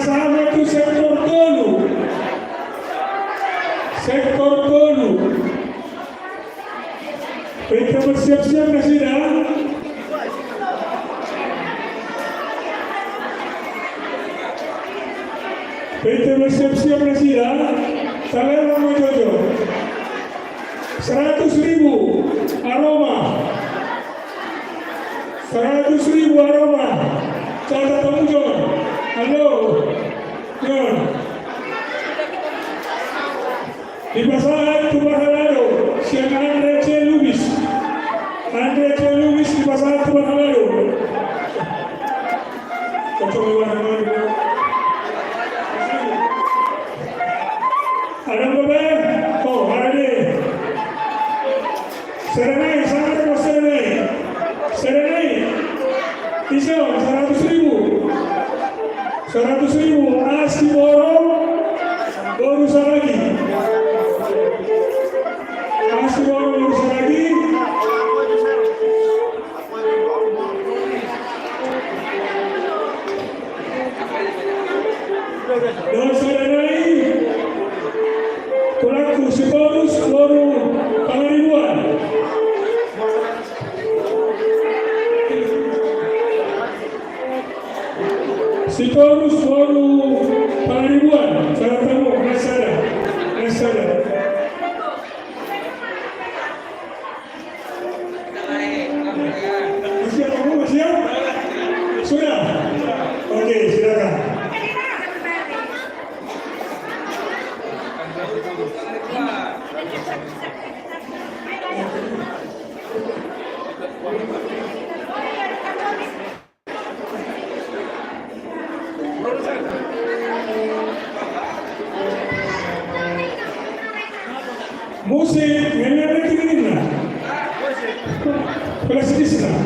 sama itu sektor tolu. Sektor tolu. Kita bersiap-siap nggak sih dah? Kita bersiap-siap nggak sih dah? Kalian mau jojo? 100.000 aroma. 100.000 aroma. Catat kamu John. Halo, John. Di pasar Tubahalado, siang Andre C. Lubis. Andre C. Lubis di pasar Tubahalado. Cocok warna-warna. Ada beban? Oh, ada. Serenai, sangat mau serenai. Serenai. Iso, 100.000. 100.000. Nasi borong. Borusan lagi. Nasi borong borusan lagi. Dan serenai. Pelaku seborus baru pengaribuan. Sitorus baru pengaribuan. Saya tahu, nasada. Siap kamu, siap? Sudah? Oke, silakan. Musik, menyanyi tinggi lah. Plastis lah.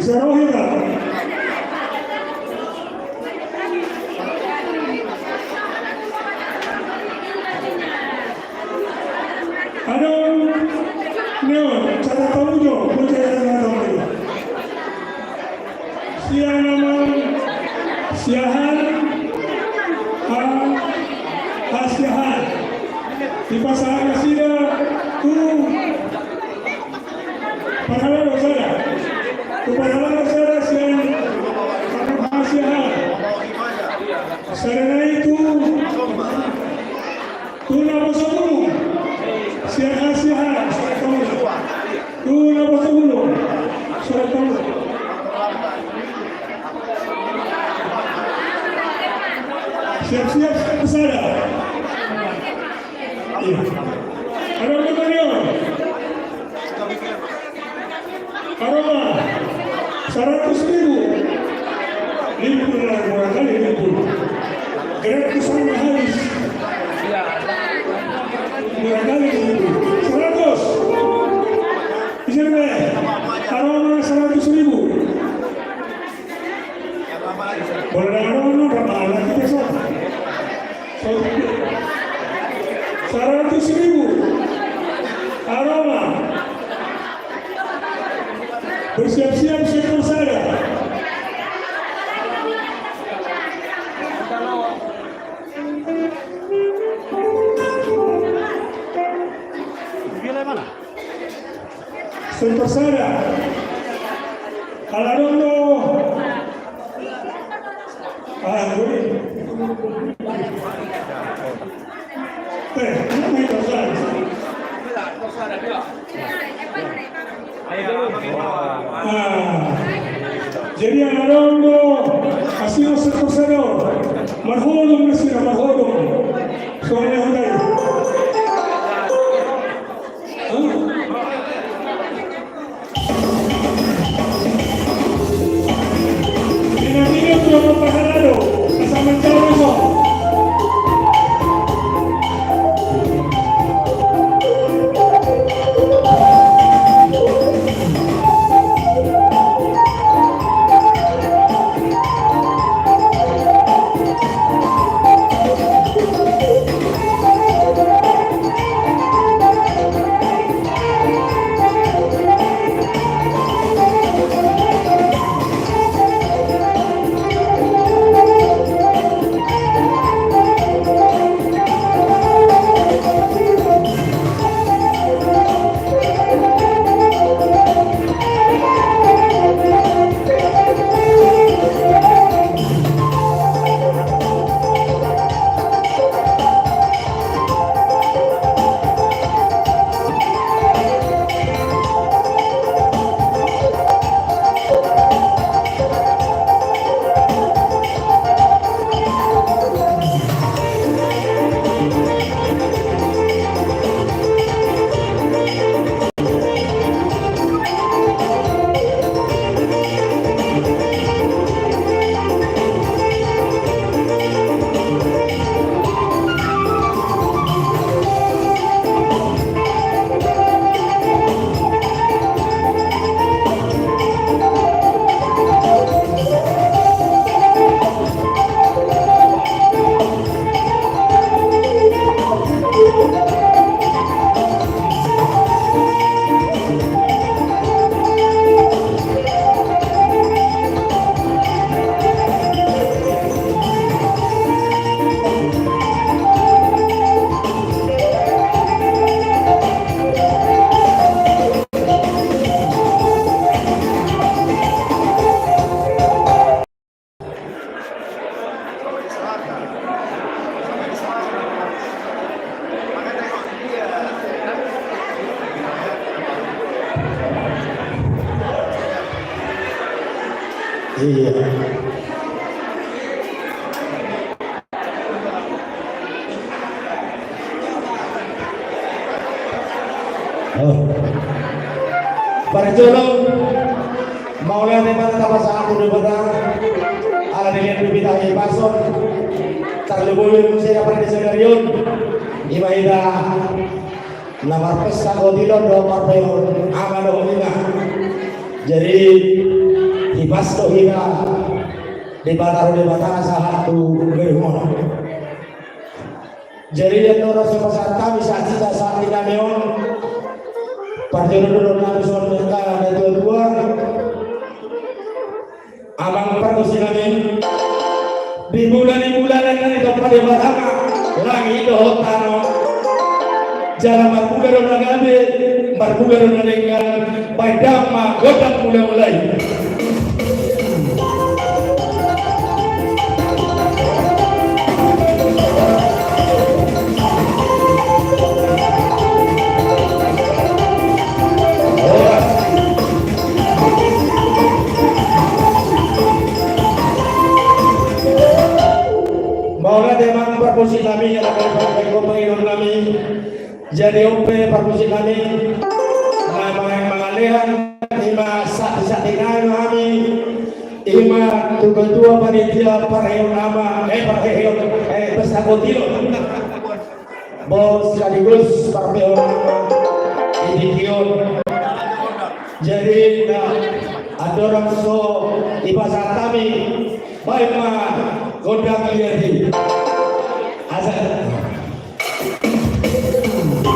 Serohita. Anong neon, cara tahu jo, percaya dengan tahu. Siya naman, siyahan, siyahan. Di pasangan sila, pangalan saya, pangalan saya siang, siyahan. Sarana itu, nama sebelum. Siahan, tuh nama sebelum, surat tahu. Siap-siap pesada. Iya. Ada pertanyaan? Aroma 100.000. Limpur lah dua kali limpur. Gratisan habis. Dua kali limpur. 100. Bisa nggak? Aroma 100.000. Boleh aroma berapa lagi besok? 100.000. Aroma. Bersiap-siap sektor saya. Sektor saya. Kalau dulu. Gue. Ini dosa. Jadi anak-anak hasil sektor marhodum masih marhodum. Soalnya hundai. Ini tuh pahalado, asal mencari kok. Iya. Para jolong Maulana di mana tapasan udah benar ala dengan bibitah yang pasok terlebih musik apa di senarion ibaida nomor pesan odilon nomor peyon aman dohina jadi Ibasto hingga di batara satu gerhon. Jadi yang orang sebesar kami saat tidak neon parjodoh nabi mereka ada dua abang perkusi kami di bulan yang itu pada barang lagi itu hotano jalan marbugaron nagabe marbugaron dengan padama godam mulai Maulah demang perkusi kami yang akan penghidup kami jadi umpe perkusi kami mengalihan ima sakti kami ima tua panitia parheon nama pesta kotilo bos sekaligus parheon edition jadi ada orang so di pasar kami baik mah godang lihat asal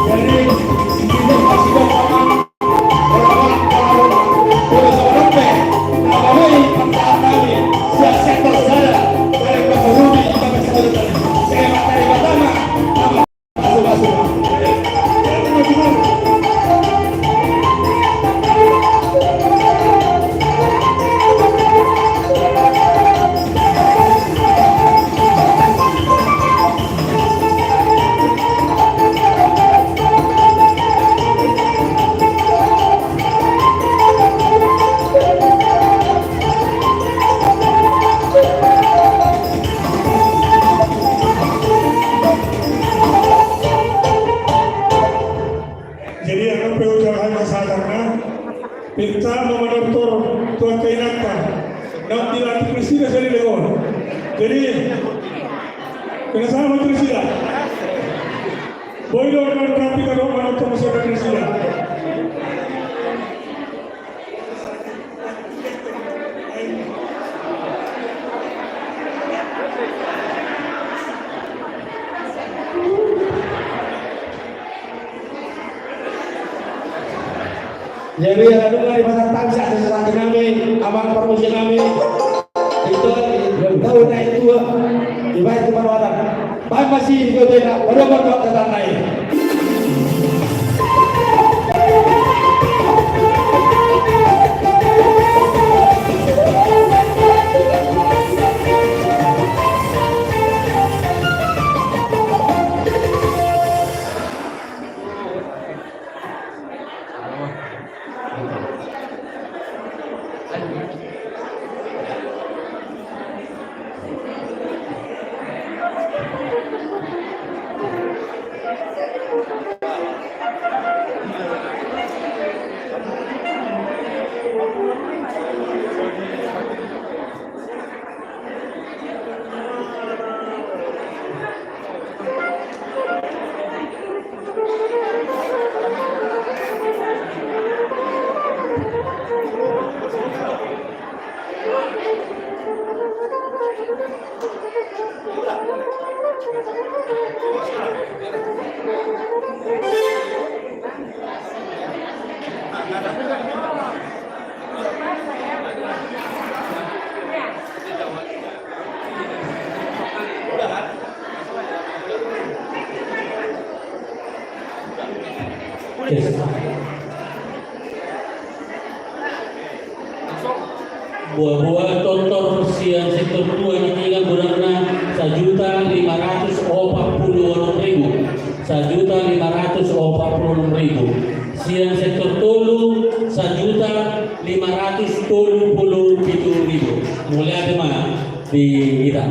jadi kita masih dapat pertama menonton tuan kainatan dan dilatih presiden dari Leon. Jadi kenapa presiden? Boleh orang tapi kalau menonton masalah presiden. Jadi ada di pasar Tamsa sesuatu kami, abang permusi kami itu belum tahu naik tua di bawah itu orang. Baik masih itu tidak, baru datang naik. Buah-buah tonton siang sektor 2 ini kan berana 1.546.000 1.546.000 siang sektor 3 1.537.000 mulai ada mana di kita.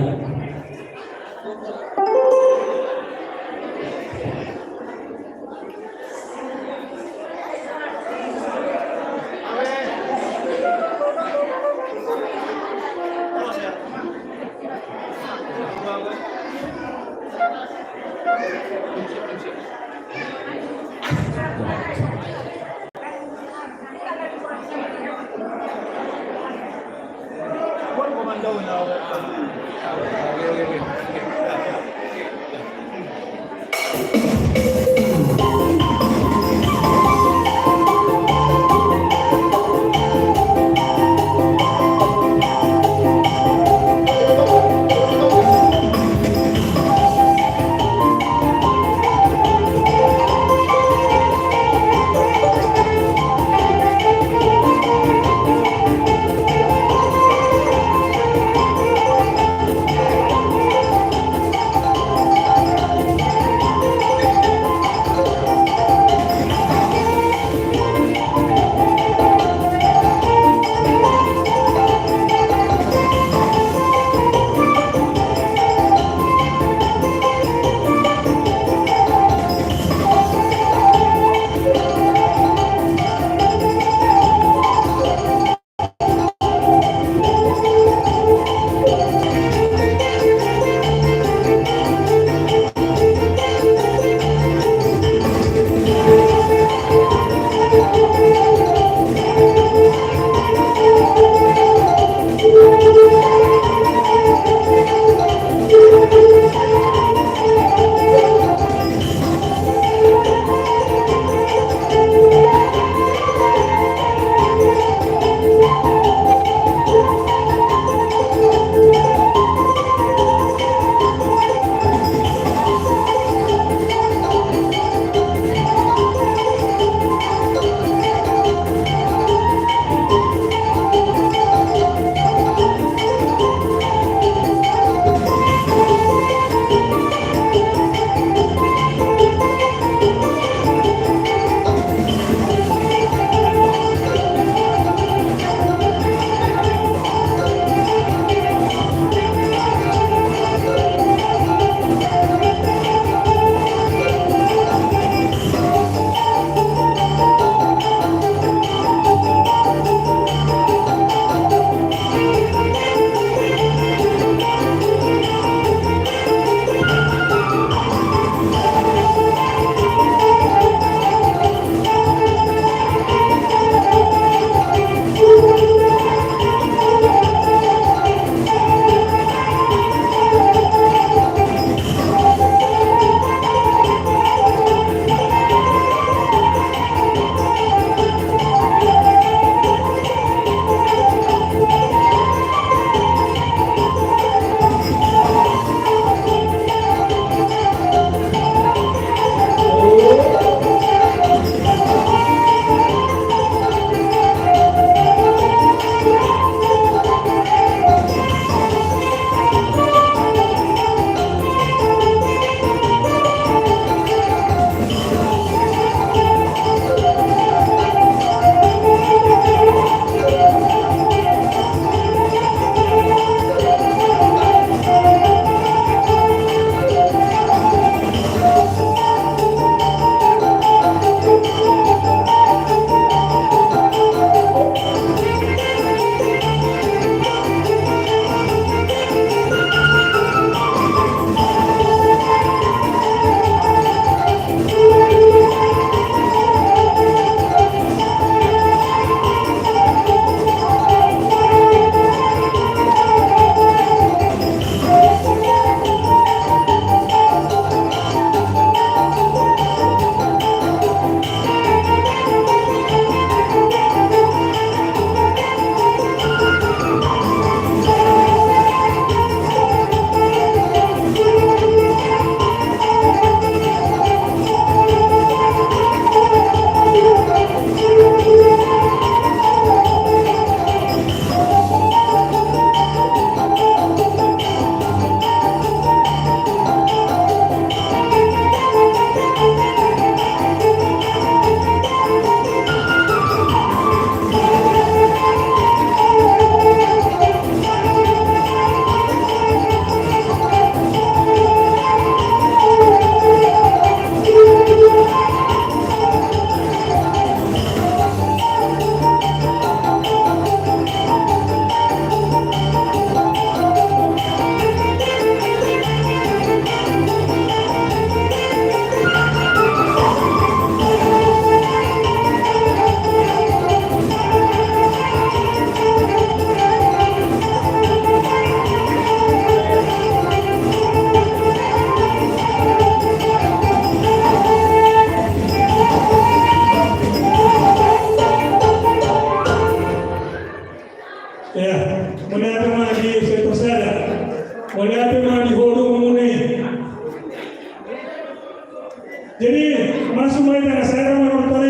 Jadi masuk main saya menonton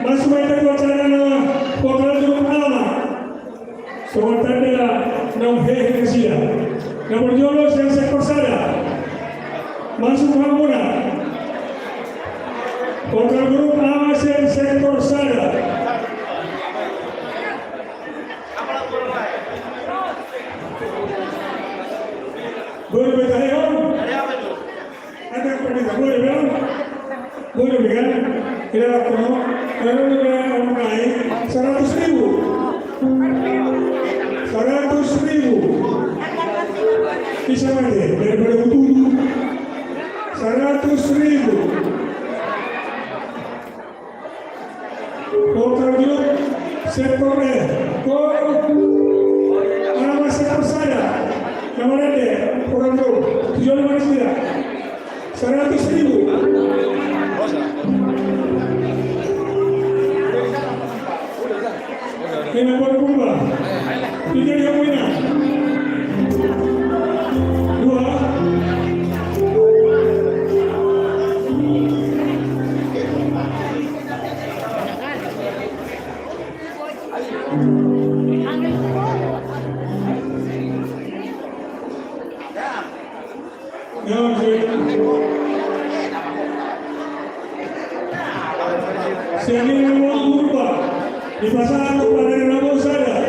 masuk main wacana nama pokal grup nama. Sementara nama Hehesia, nama Jolos yang sektor saya masuk Hamuna. Pokal grup nama yang sektor saya. Boleh bertanya om? Ada permintaan boleh bilang? Boleh kan? Kita lakukan. Kalau orang naik 100.000, 100.000 bisa mati daripada butuh 100.000. Pokal grup sektornya, nama sektor saya, nama ada orang grup tujuan manusia 100.000. Ini boleh berubah. Tiga yang punya. Dua. Sini mau berubah. Di pasar pada Rabu saya,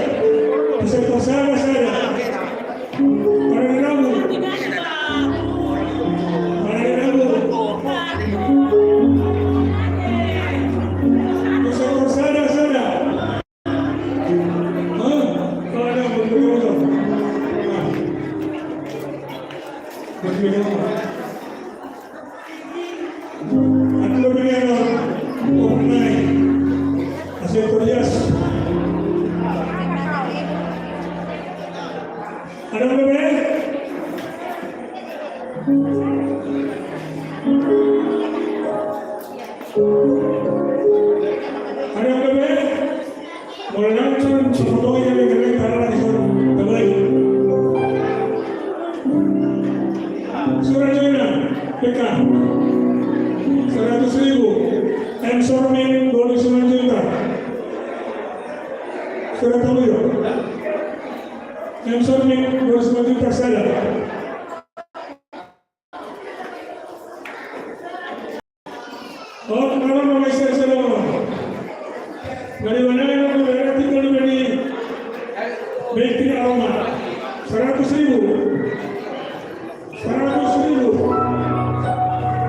di sektor saya, pada Rabu, di sektor saya, ada betul. Aku berikan online. Sektor jas. Ada apa? Ada apa? Mulai langsung contoh yang dengan cara kembali. Surat Joina PK 100.000. Ensormin 29 juta. Sudah tahu ya? Yang sormin 29 juta saya. Oh, kalau mau saya dari mana yang daerah tinggal di Bekti Alma 100.000. 100.000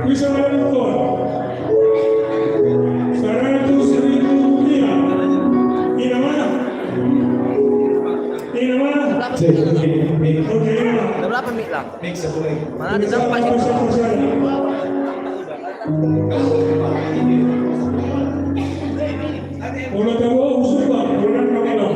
bisa melakukan 100.000 rupiah. Ini mana? Ada berapa mik lah? Mix satu lagi. Mana ada tempat sih? Kalau tahu usul bang, orang kamu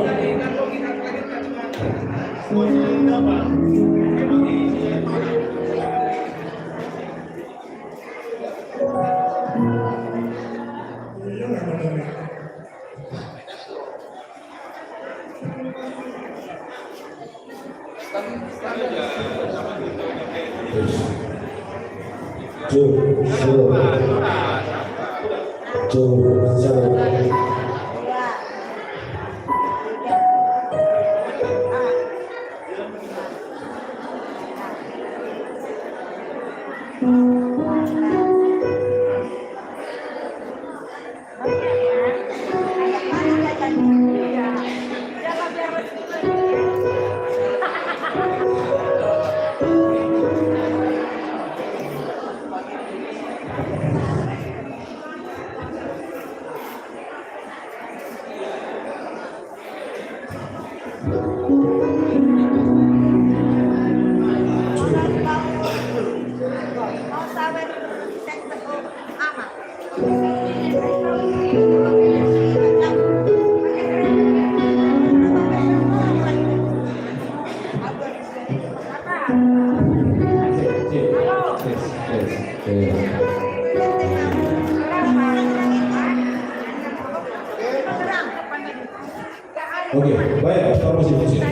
Oke, baik, informasi di sini.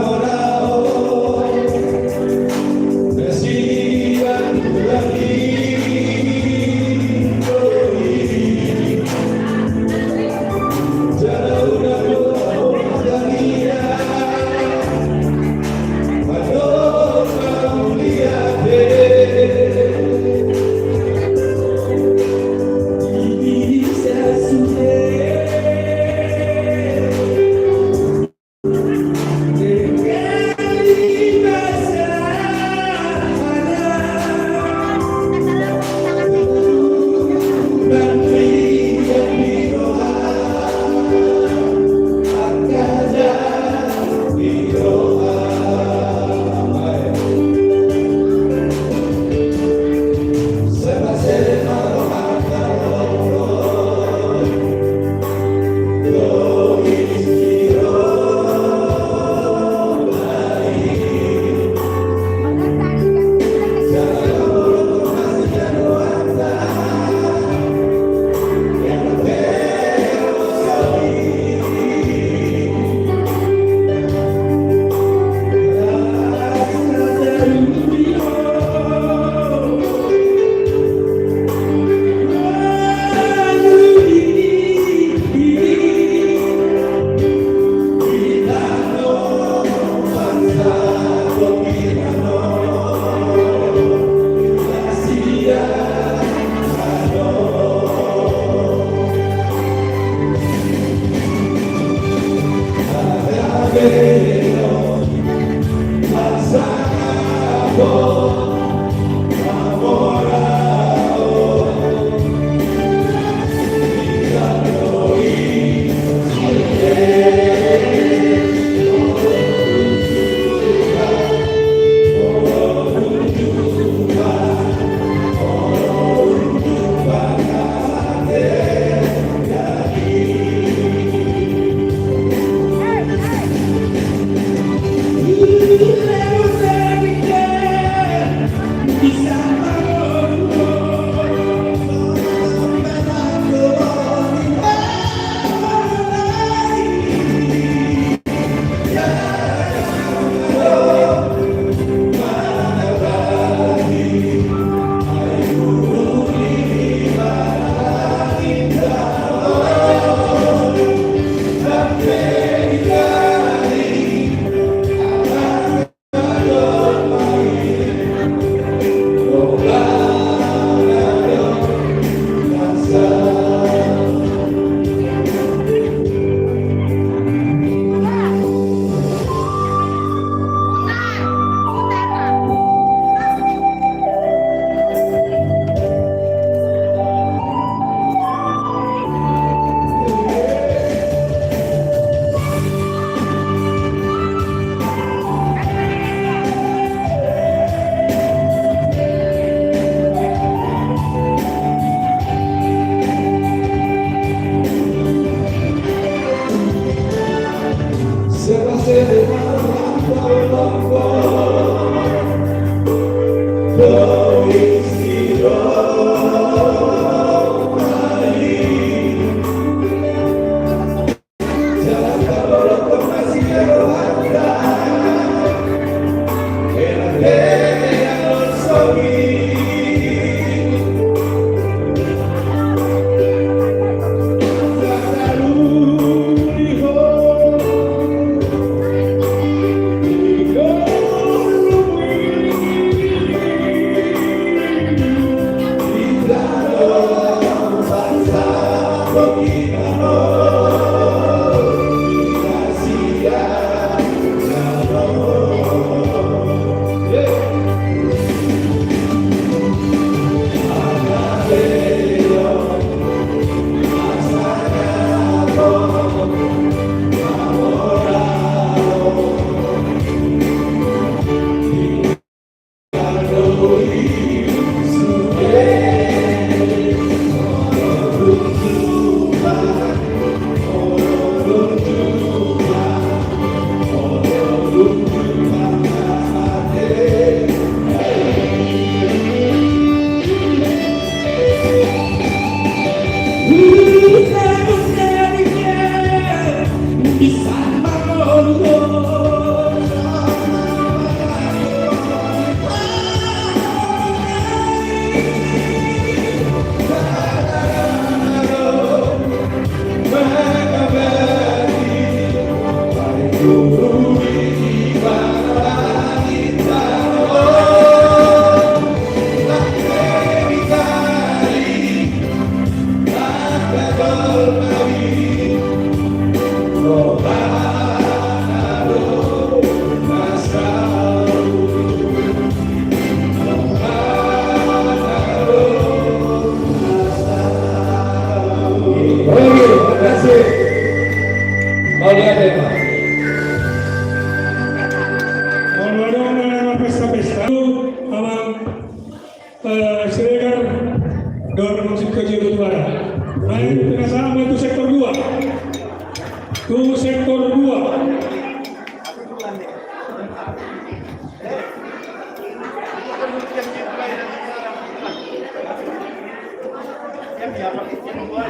Moda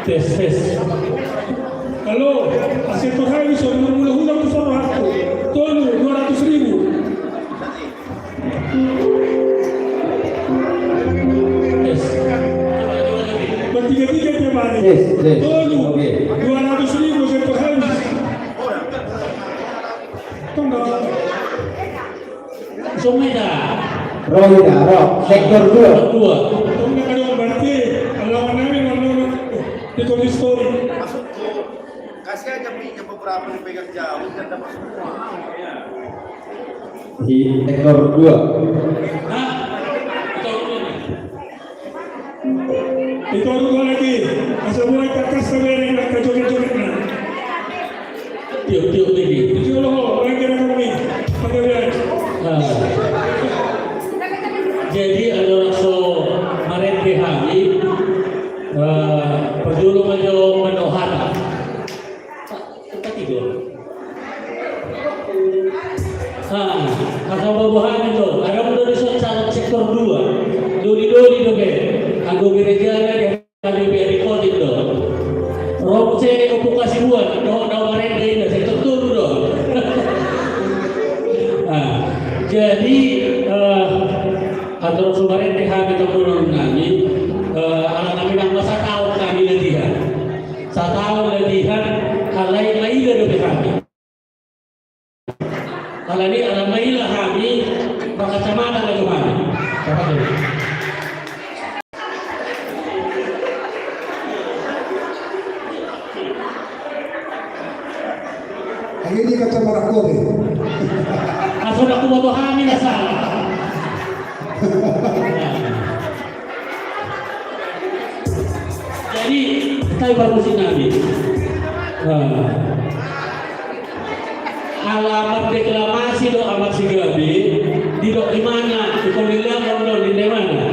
Tes, tes. Halo, hasil pegawai sudah mula-mula suruh aku. Tolong 200.000. Tes. Bertiga-tiga dia balik. Tes. Tolong Oke. 200.000 hasil pegawai. Tunggu. Sumeda. Rohida, sektor 2. Tunggu kalau berarti kalau namin di tulis story. Kasih aja punya beberapa dipegang jauh dan dapat semua. di ekor 2. Hah? Itu dua lagi. Asal mulai kakas sampai yang nak joget-joget na. Tiup-tiup lagi. Itu loh, orang kira kami. Pagawai. Jadi ada raso maret behami perjulung aja menohara. Tempat tidur. Asal bawahan itu. Ada pun di sektor 2. Doli-doli tu ke. Aku gereja ada di recording tu. Rob saya upukasi buat. Dah maret dia sektor 2 dulu. Jadi atau sumarin dihamil turun kami anak kami nak masa tahun kami latihan 1 tahun latihan halai maila do kami kalau ni alam maila kami berkacamata lagi kami siapa tu Ini kata Marako deh. asal aku bawa kami lah salah. Jadi kita bermusik Nabi. Alamat deklamasi do amat sigabi di do di mana? Di Konilang atau di mana?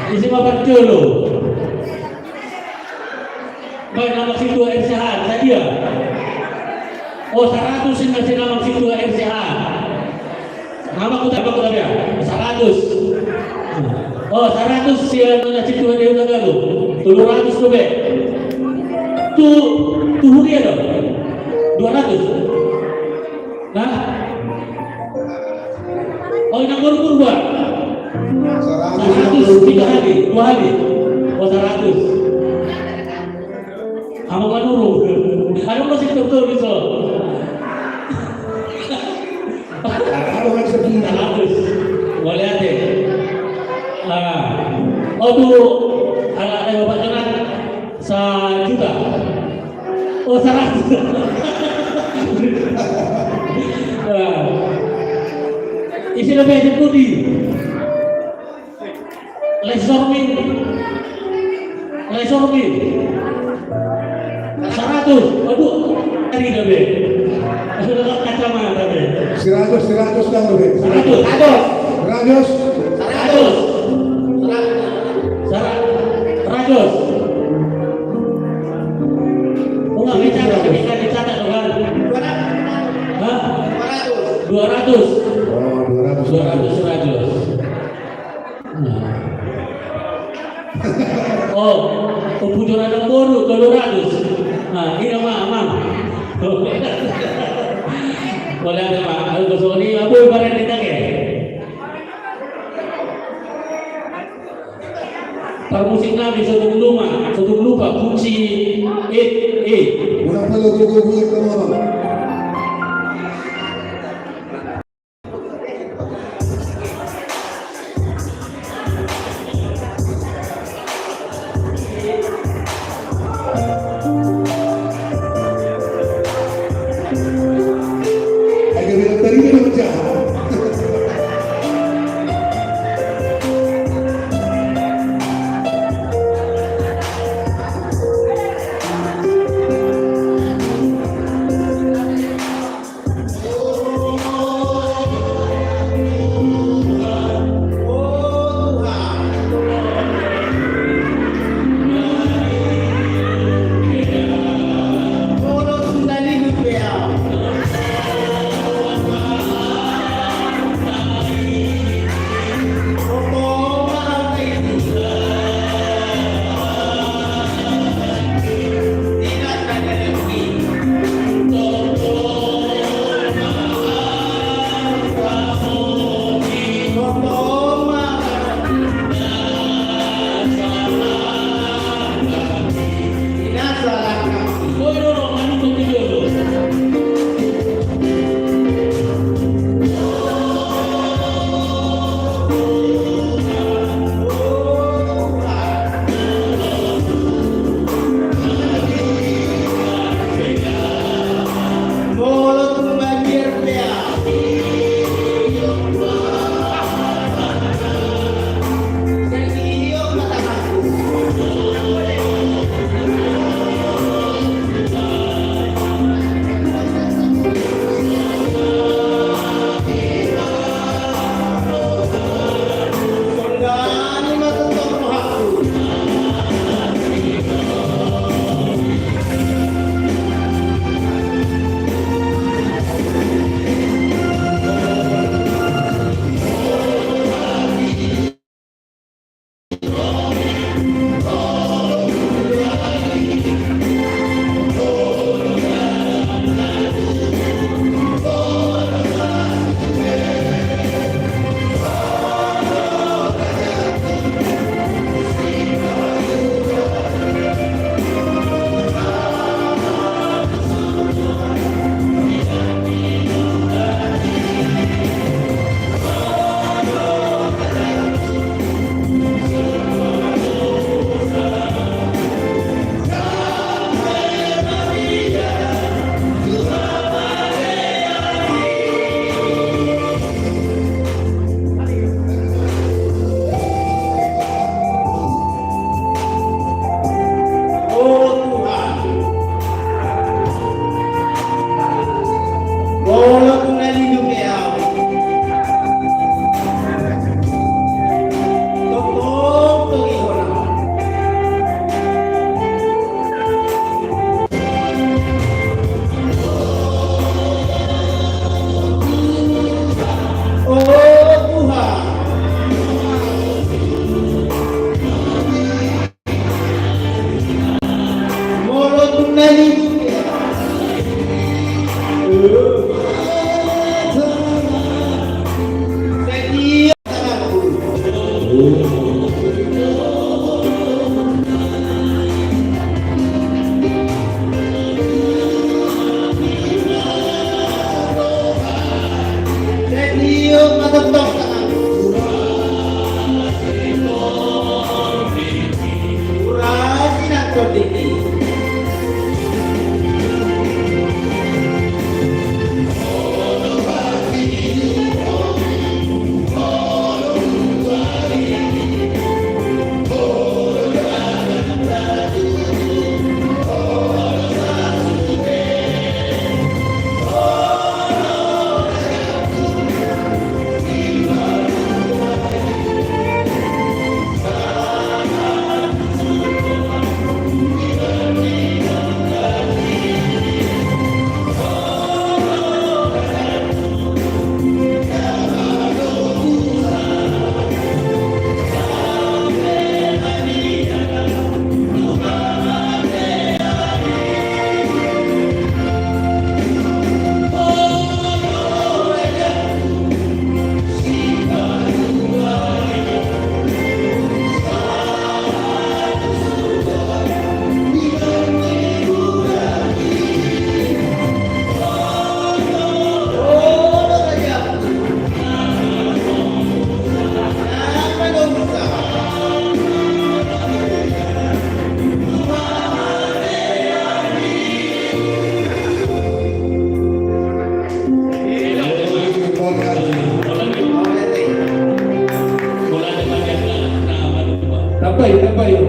Isi apa dulu? Baik nama situ RCH saja. Oh 100 masih nama situ RCH. Nama aku tak ya? 100. Oh 100 siapa nak situ dia udah galu. 200 tu be. Tu dia dah. 200. Nah. Oh nak guru buat. 100 3 hari, 2 hari. Oh 100. Kamu kan dulu. Ada masih betul bisa. Kalau kan sedih. 100. Boleh ada. Oh tu ada bapak Jonan 1 juta. Oh 100. Isi lebih aja putih. Lesormin 100. Aduh, tadi lebih. Sudah kacamata lebih. 100 kan lebih. 100. 100. Oh nggak dicatat, ketika dicatat kan? Hah? 200. Oh 200. Oh, pujuran ada boru 200. Nah, ini Mam. Boleh ada Pak. Aku soni apa barang kita ke? Permusik Nabi satu lupa kunci Una palo gue kamu. Agak bilang tadi kan pecah. tentang tangan. Kurasi nak kondisi.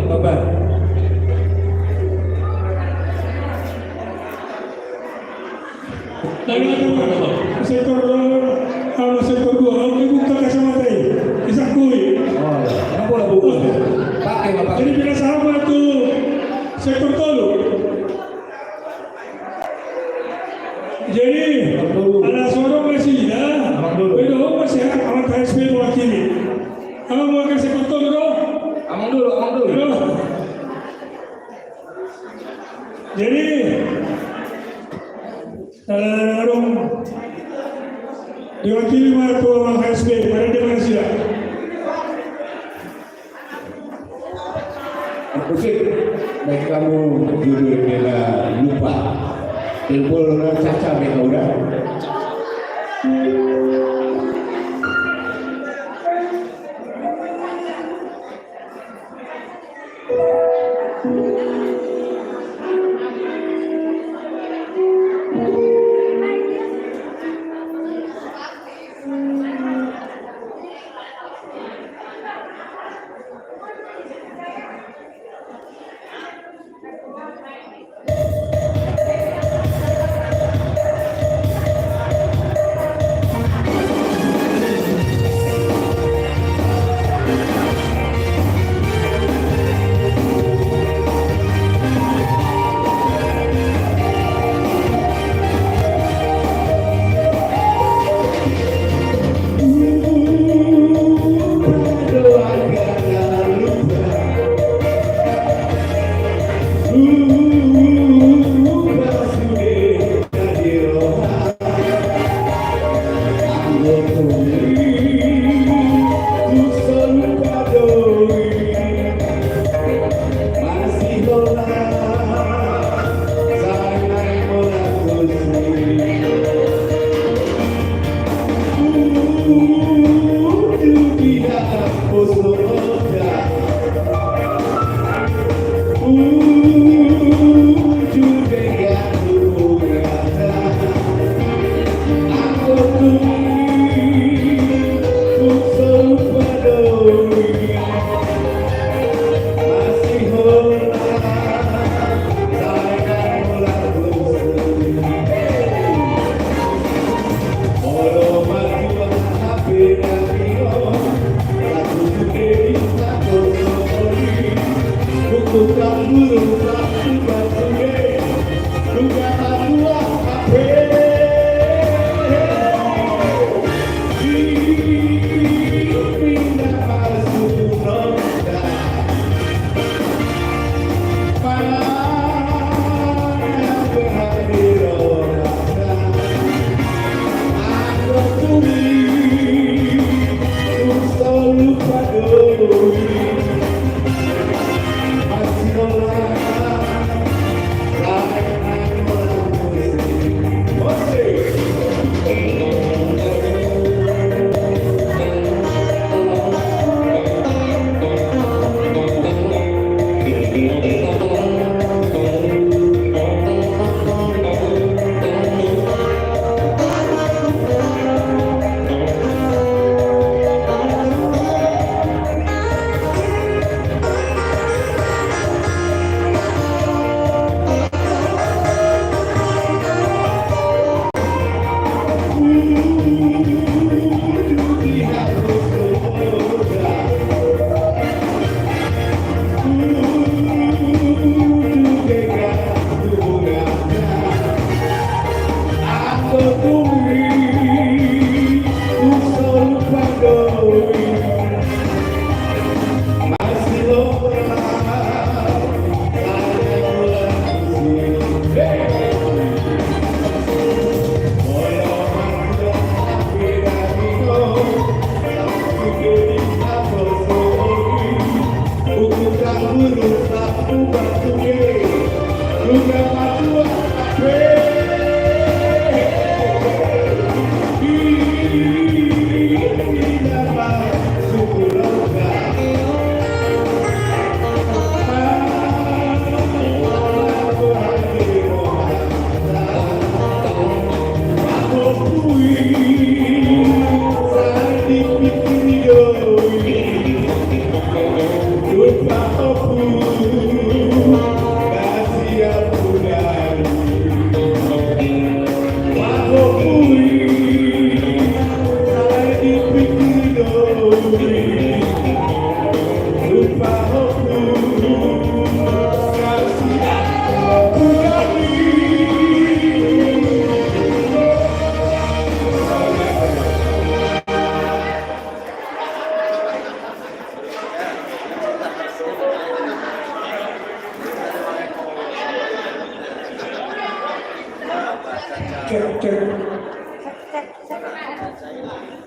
Bapak. Sektor sektor 2, aku buka kacamata ini. Isakui. Oh, kenapa lah buku? Pakai Bapak. Jadi bila sahabat tu sektor tolu. Jadi ada seorang masih dah. Bedo masih amat HSP mewakili. Kamu mau ke sektor tolu dong? Amang dulu. Jadi dalam diwakili oleh Tuan HSP pada depan sidang. Musik baik kamu judul bela lupa. Timbul caca mereka udah.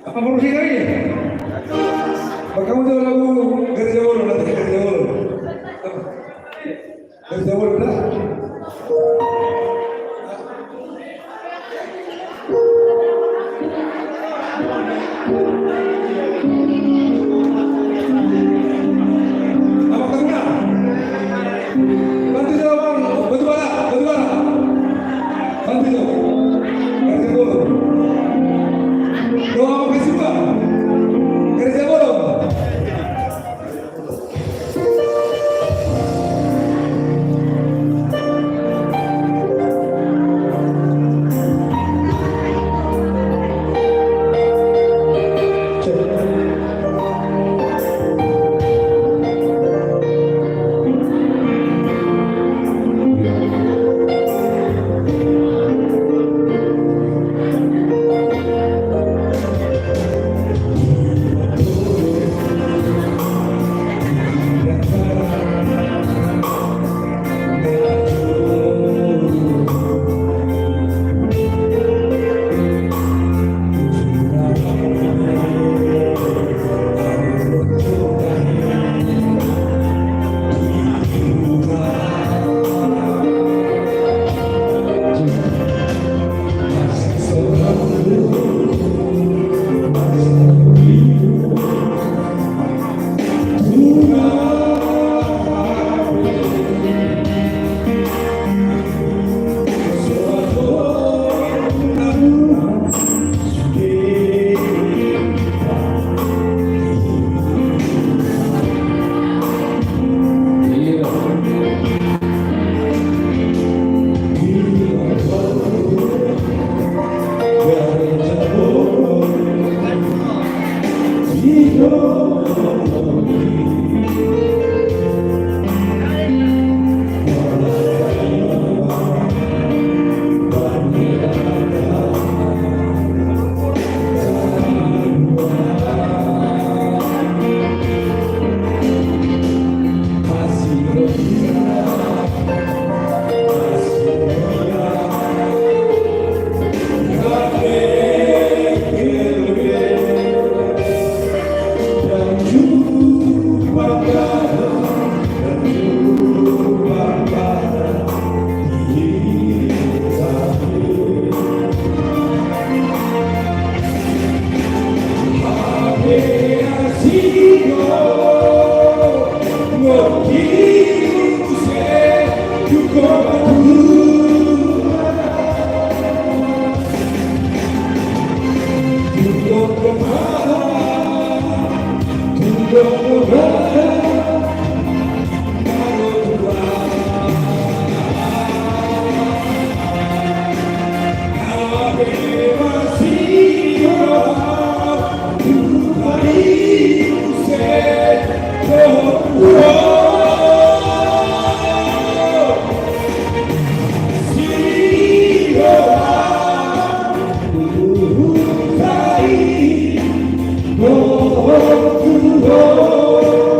Apa promosi kali? Kamu tahu lagu Garis Jawol nanti Garis Jawol. Garis Jawol udah. Apa kamu nak? Bantu saya bang, bantu bala. Bantu saya. Garis Jawol. Doa apa kasih bang? Garis Jawol. Oh,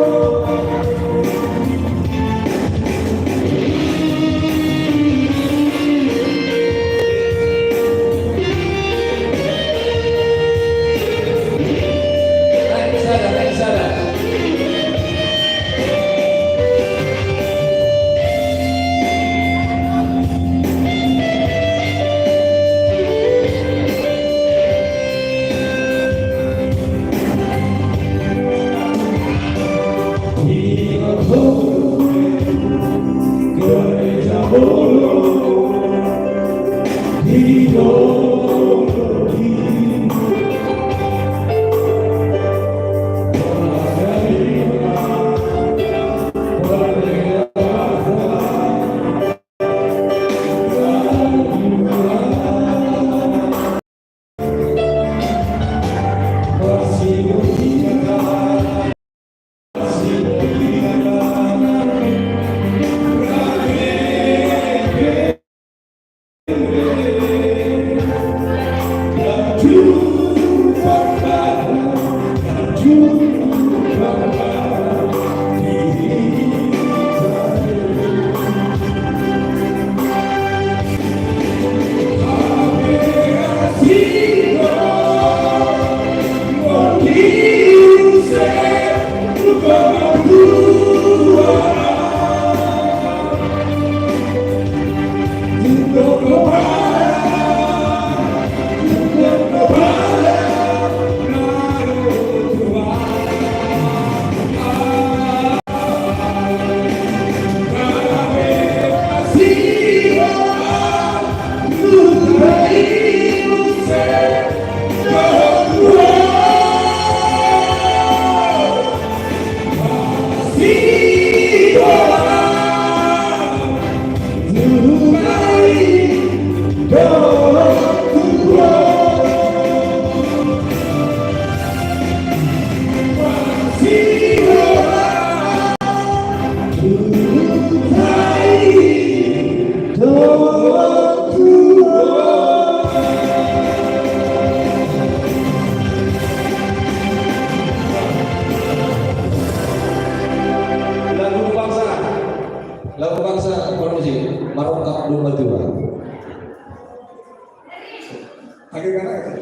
Akhir kata.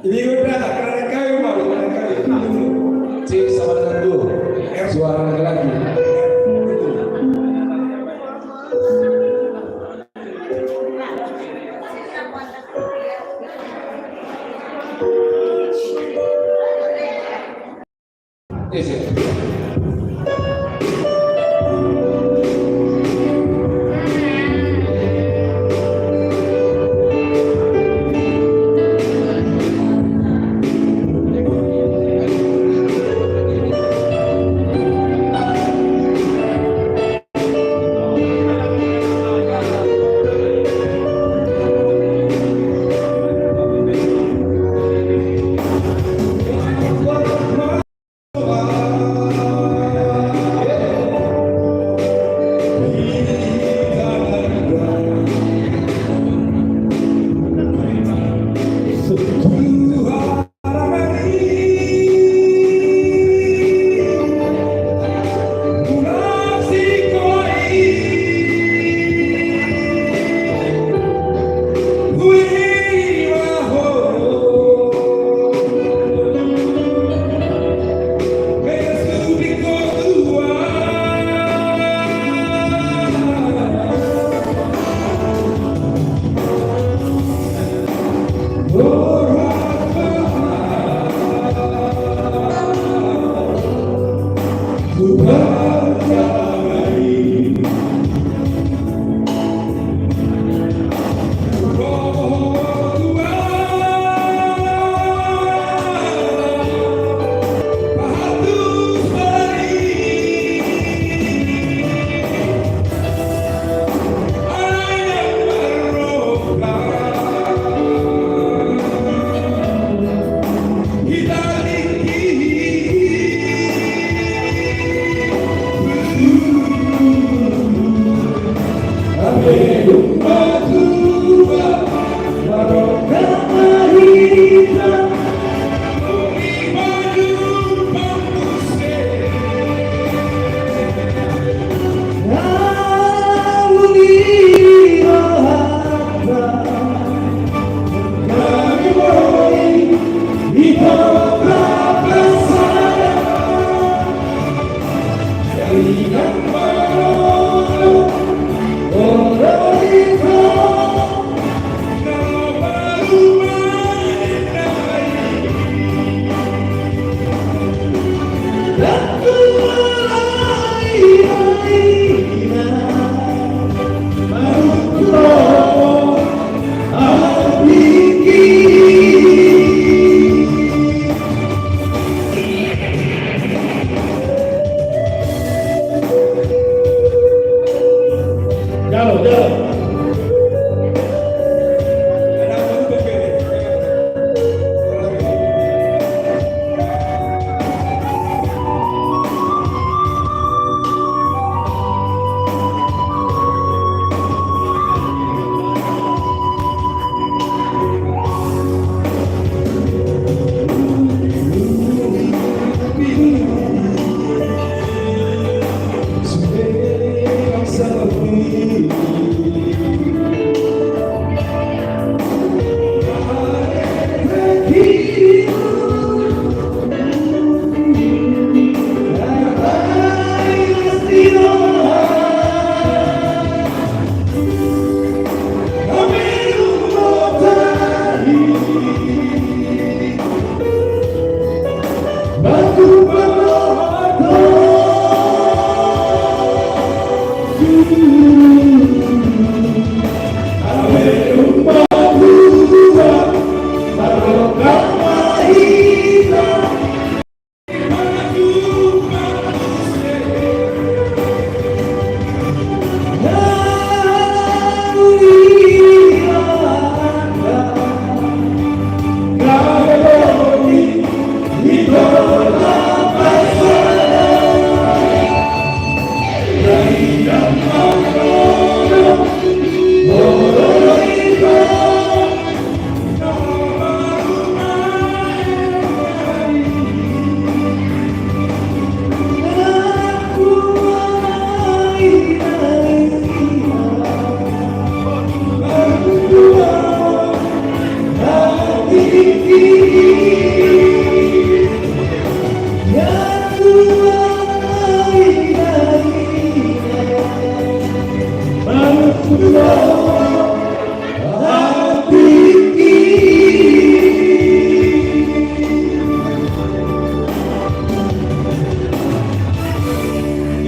Ini udah karena kayu mau karena kayu. C sama dengan do. R suara lagi. Yes, yes.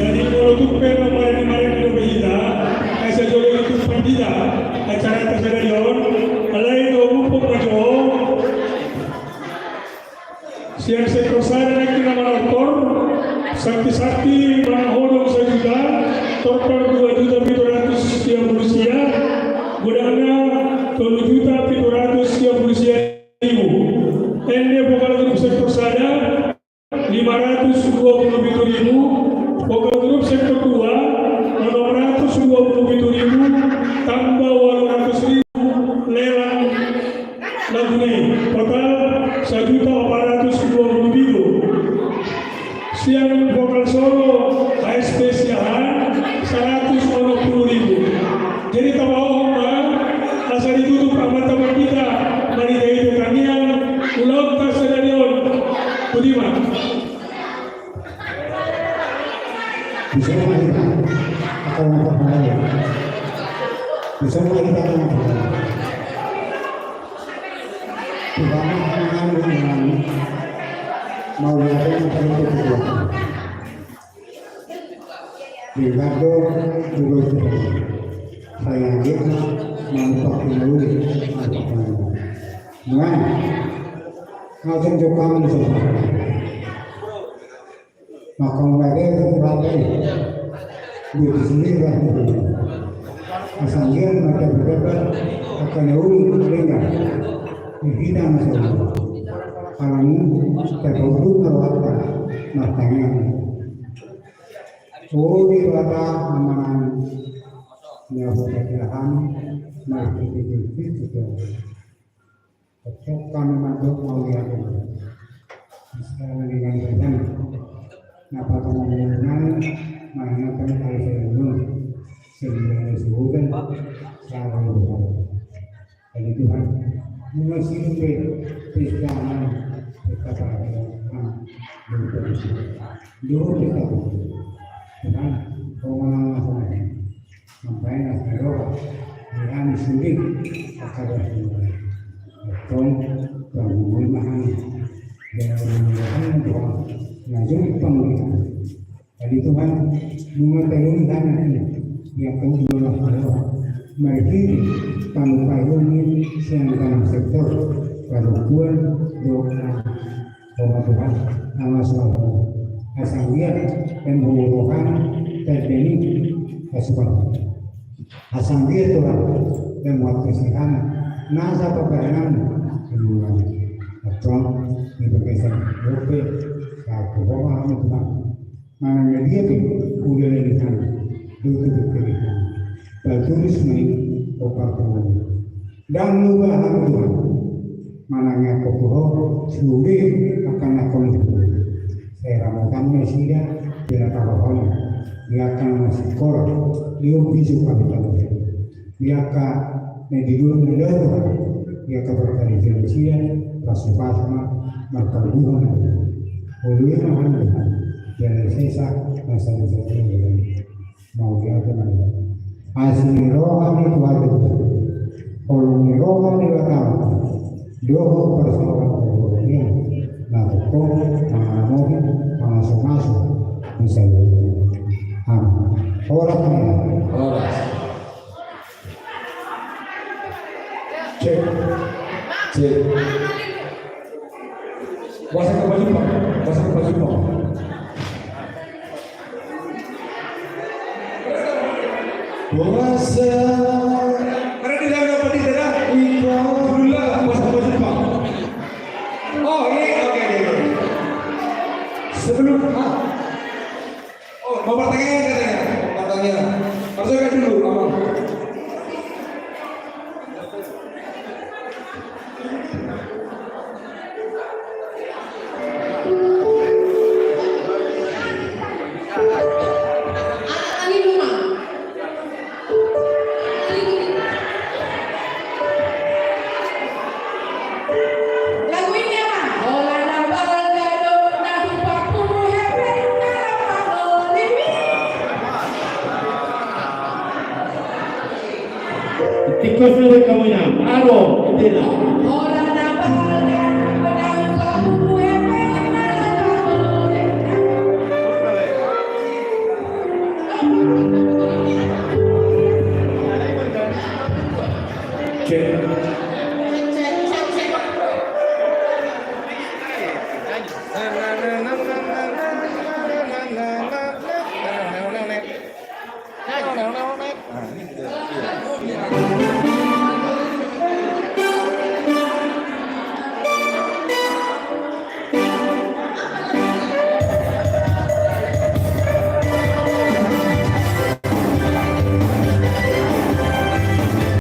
Jadi kalau tu pernah main-main di Bahida, saya juga itu Bahida, acara tersedarion, alai itu umum majo, siang sekosan yang kita menonton, sakti-sakti manahodong sejuta, total 2.700.000 tiap manusia, gudangnya 7.700.000 Ende vokal grup sektor sada 527.000, vokal grup sektor 2 627.000, tambah 800.000 lelang lagu ini, total 1.420.000. Siang vokal solo ASP Siahan 150.000. Jadi tahu asal ditutup teman-teman kita wanita itu kalian ulang tersedarion Budiman. Bisa kita akan memperbaiki. Bisa kita akan memperbaiki. Tuhan mengandung dengan mau lihat yang paling kedua. Digado dulu saya kita mantap dulu. Nah, kau tunjuk kami semua. Maka mereka itu berada di sini lah. Asalnya mereka berdebat akan jauh mendengar di bidang semua. Kami terbentuk terwakil matanya. Oh di rata amanan nyawa masih itu. Kami masuk mau lihat. Sekarang dengan badan. Napa kemungkinan mana kan harus dulu sebenarnya sudah selalu jadi Tuhan masih pisahkan kita dulu kita Tuhan kau menang sampai nasiro dengan sulit akan betul bangunan dan Tuhan Najung pemerintahan. Jadi Tuhan mengetahui tanah ini yang kedua mereka pangupayun siang dalam sektor perempuan doa Tuhan nama selalu asal dia dan membutuhkan terjadi kesukaan asal dia Tuhan dan buat kesehatan nasa peperangan kedua atau diberkesan oke aku bawa Tuhan mana dia tu udah dari sana itu betul bertulis nih opal Tuhan dan lupa Tuhan mananya kokoh sudah akan aku saya ramukannya sida bila kawan dia akan masih kor dia bisa kalau dia akan medidur mendalam dia keberkatan Indonesia pasti pasma berkeluhan oleh Tuhan dan sisa masa-masa ini mau dia kemana asli rohani Tuhan kalau rohani Tuhan doa persoalan dunia lakukan mengalami masuk-masuk misalnya orangnya cek Kuasa kembali Pak, kuasa kembali Pak. Kuasa Karena di dalam dapat di dalam Alhamdulillah kuasa kembali Pak. Oh ini oke. Sebelum mau pertanyaan katanya, pertanyaan. Harus saya dulu, abang. Kusuri kamu ina. Aro, tina.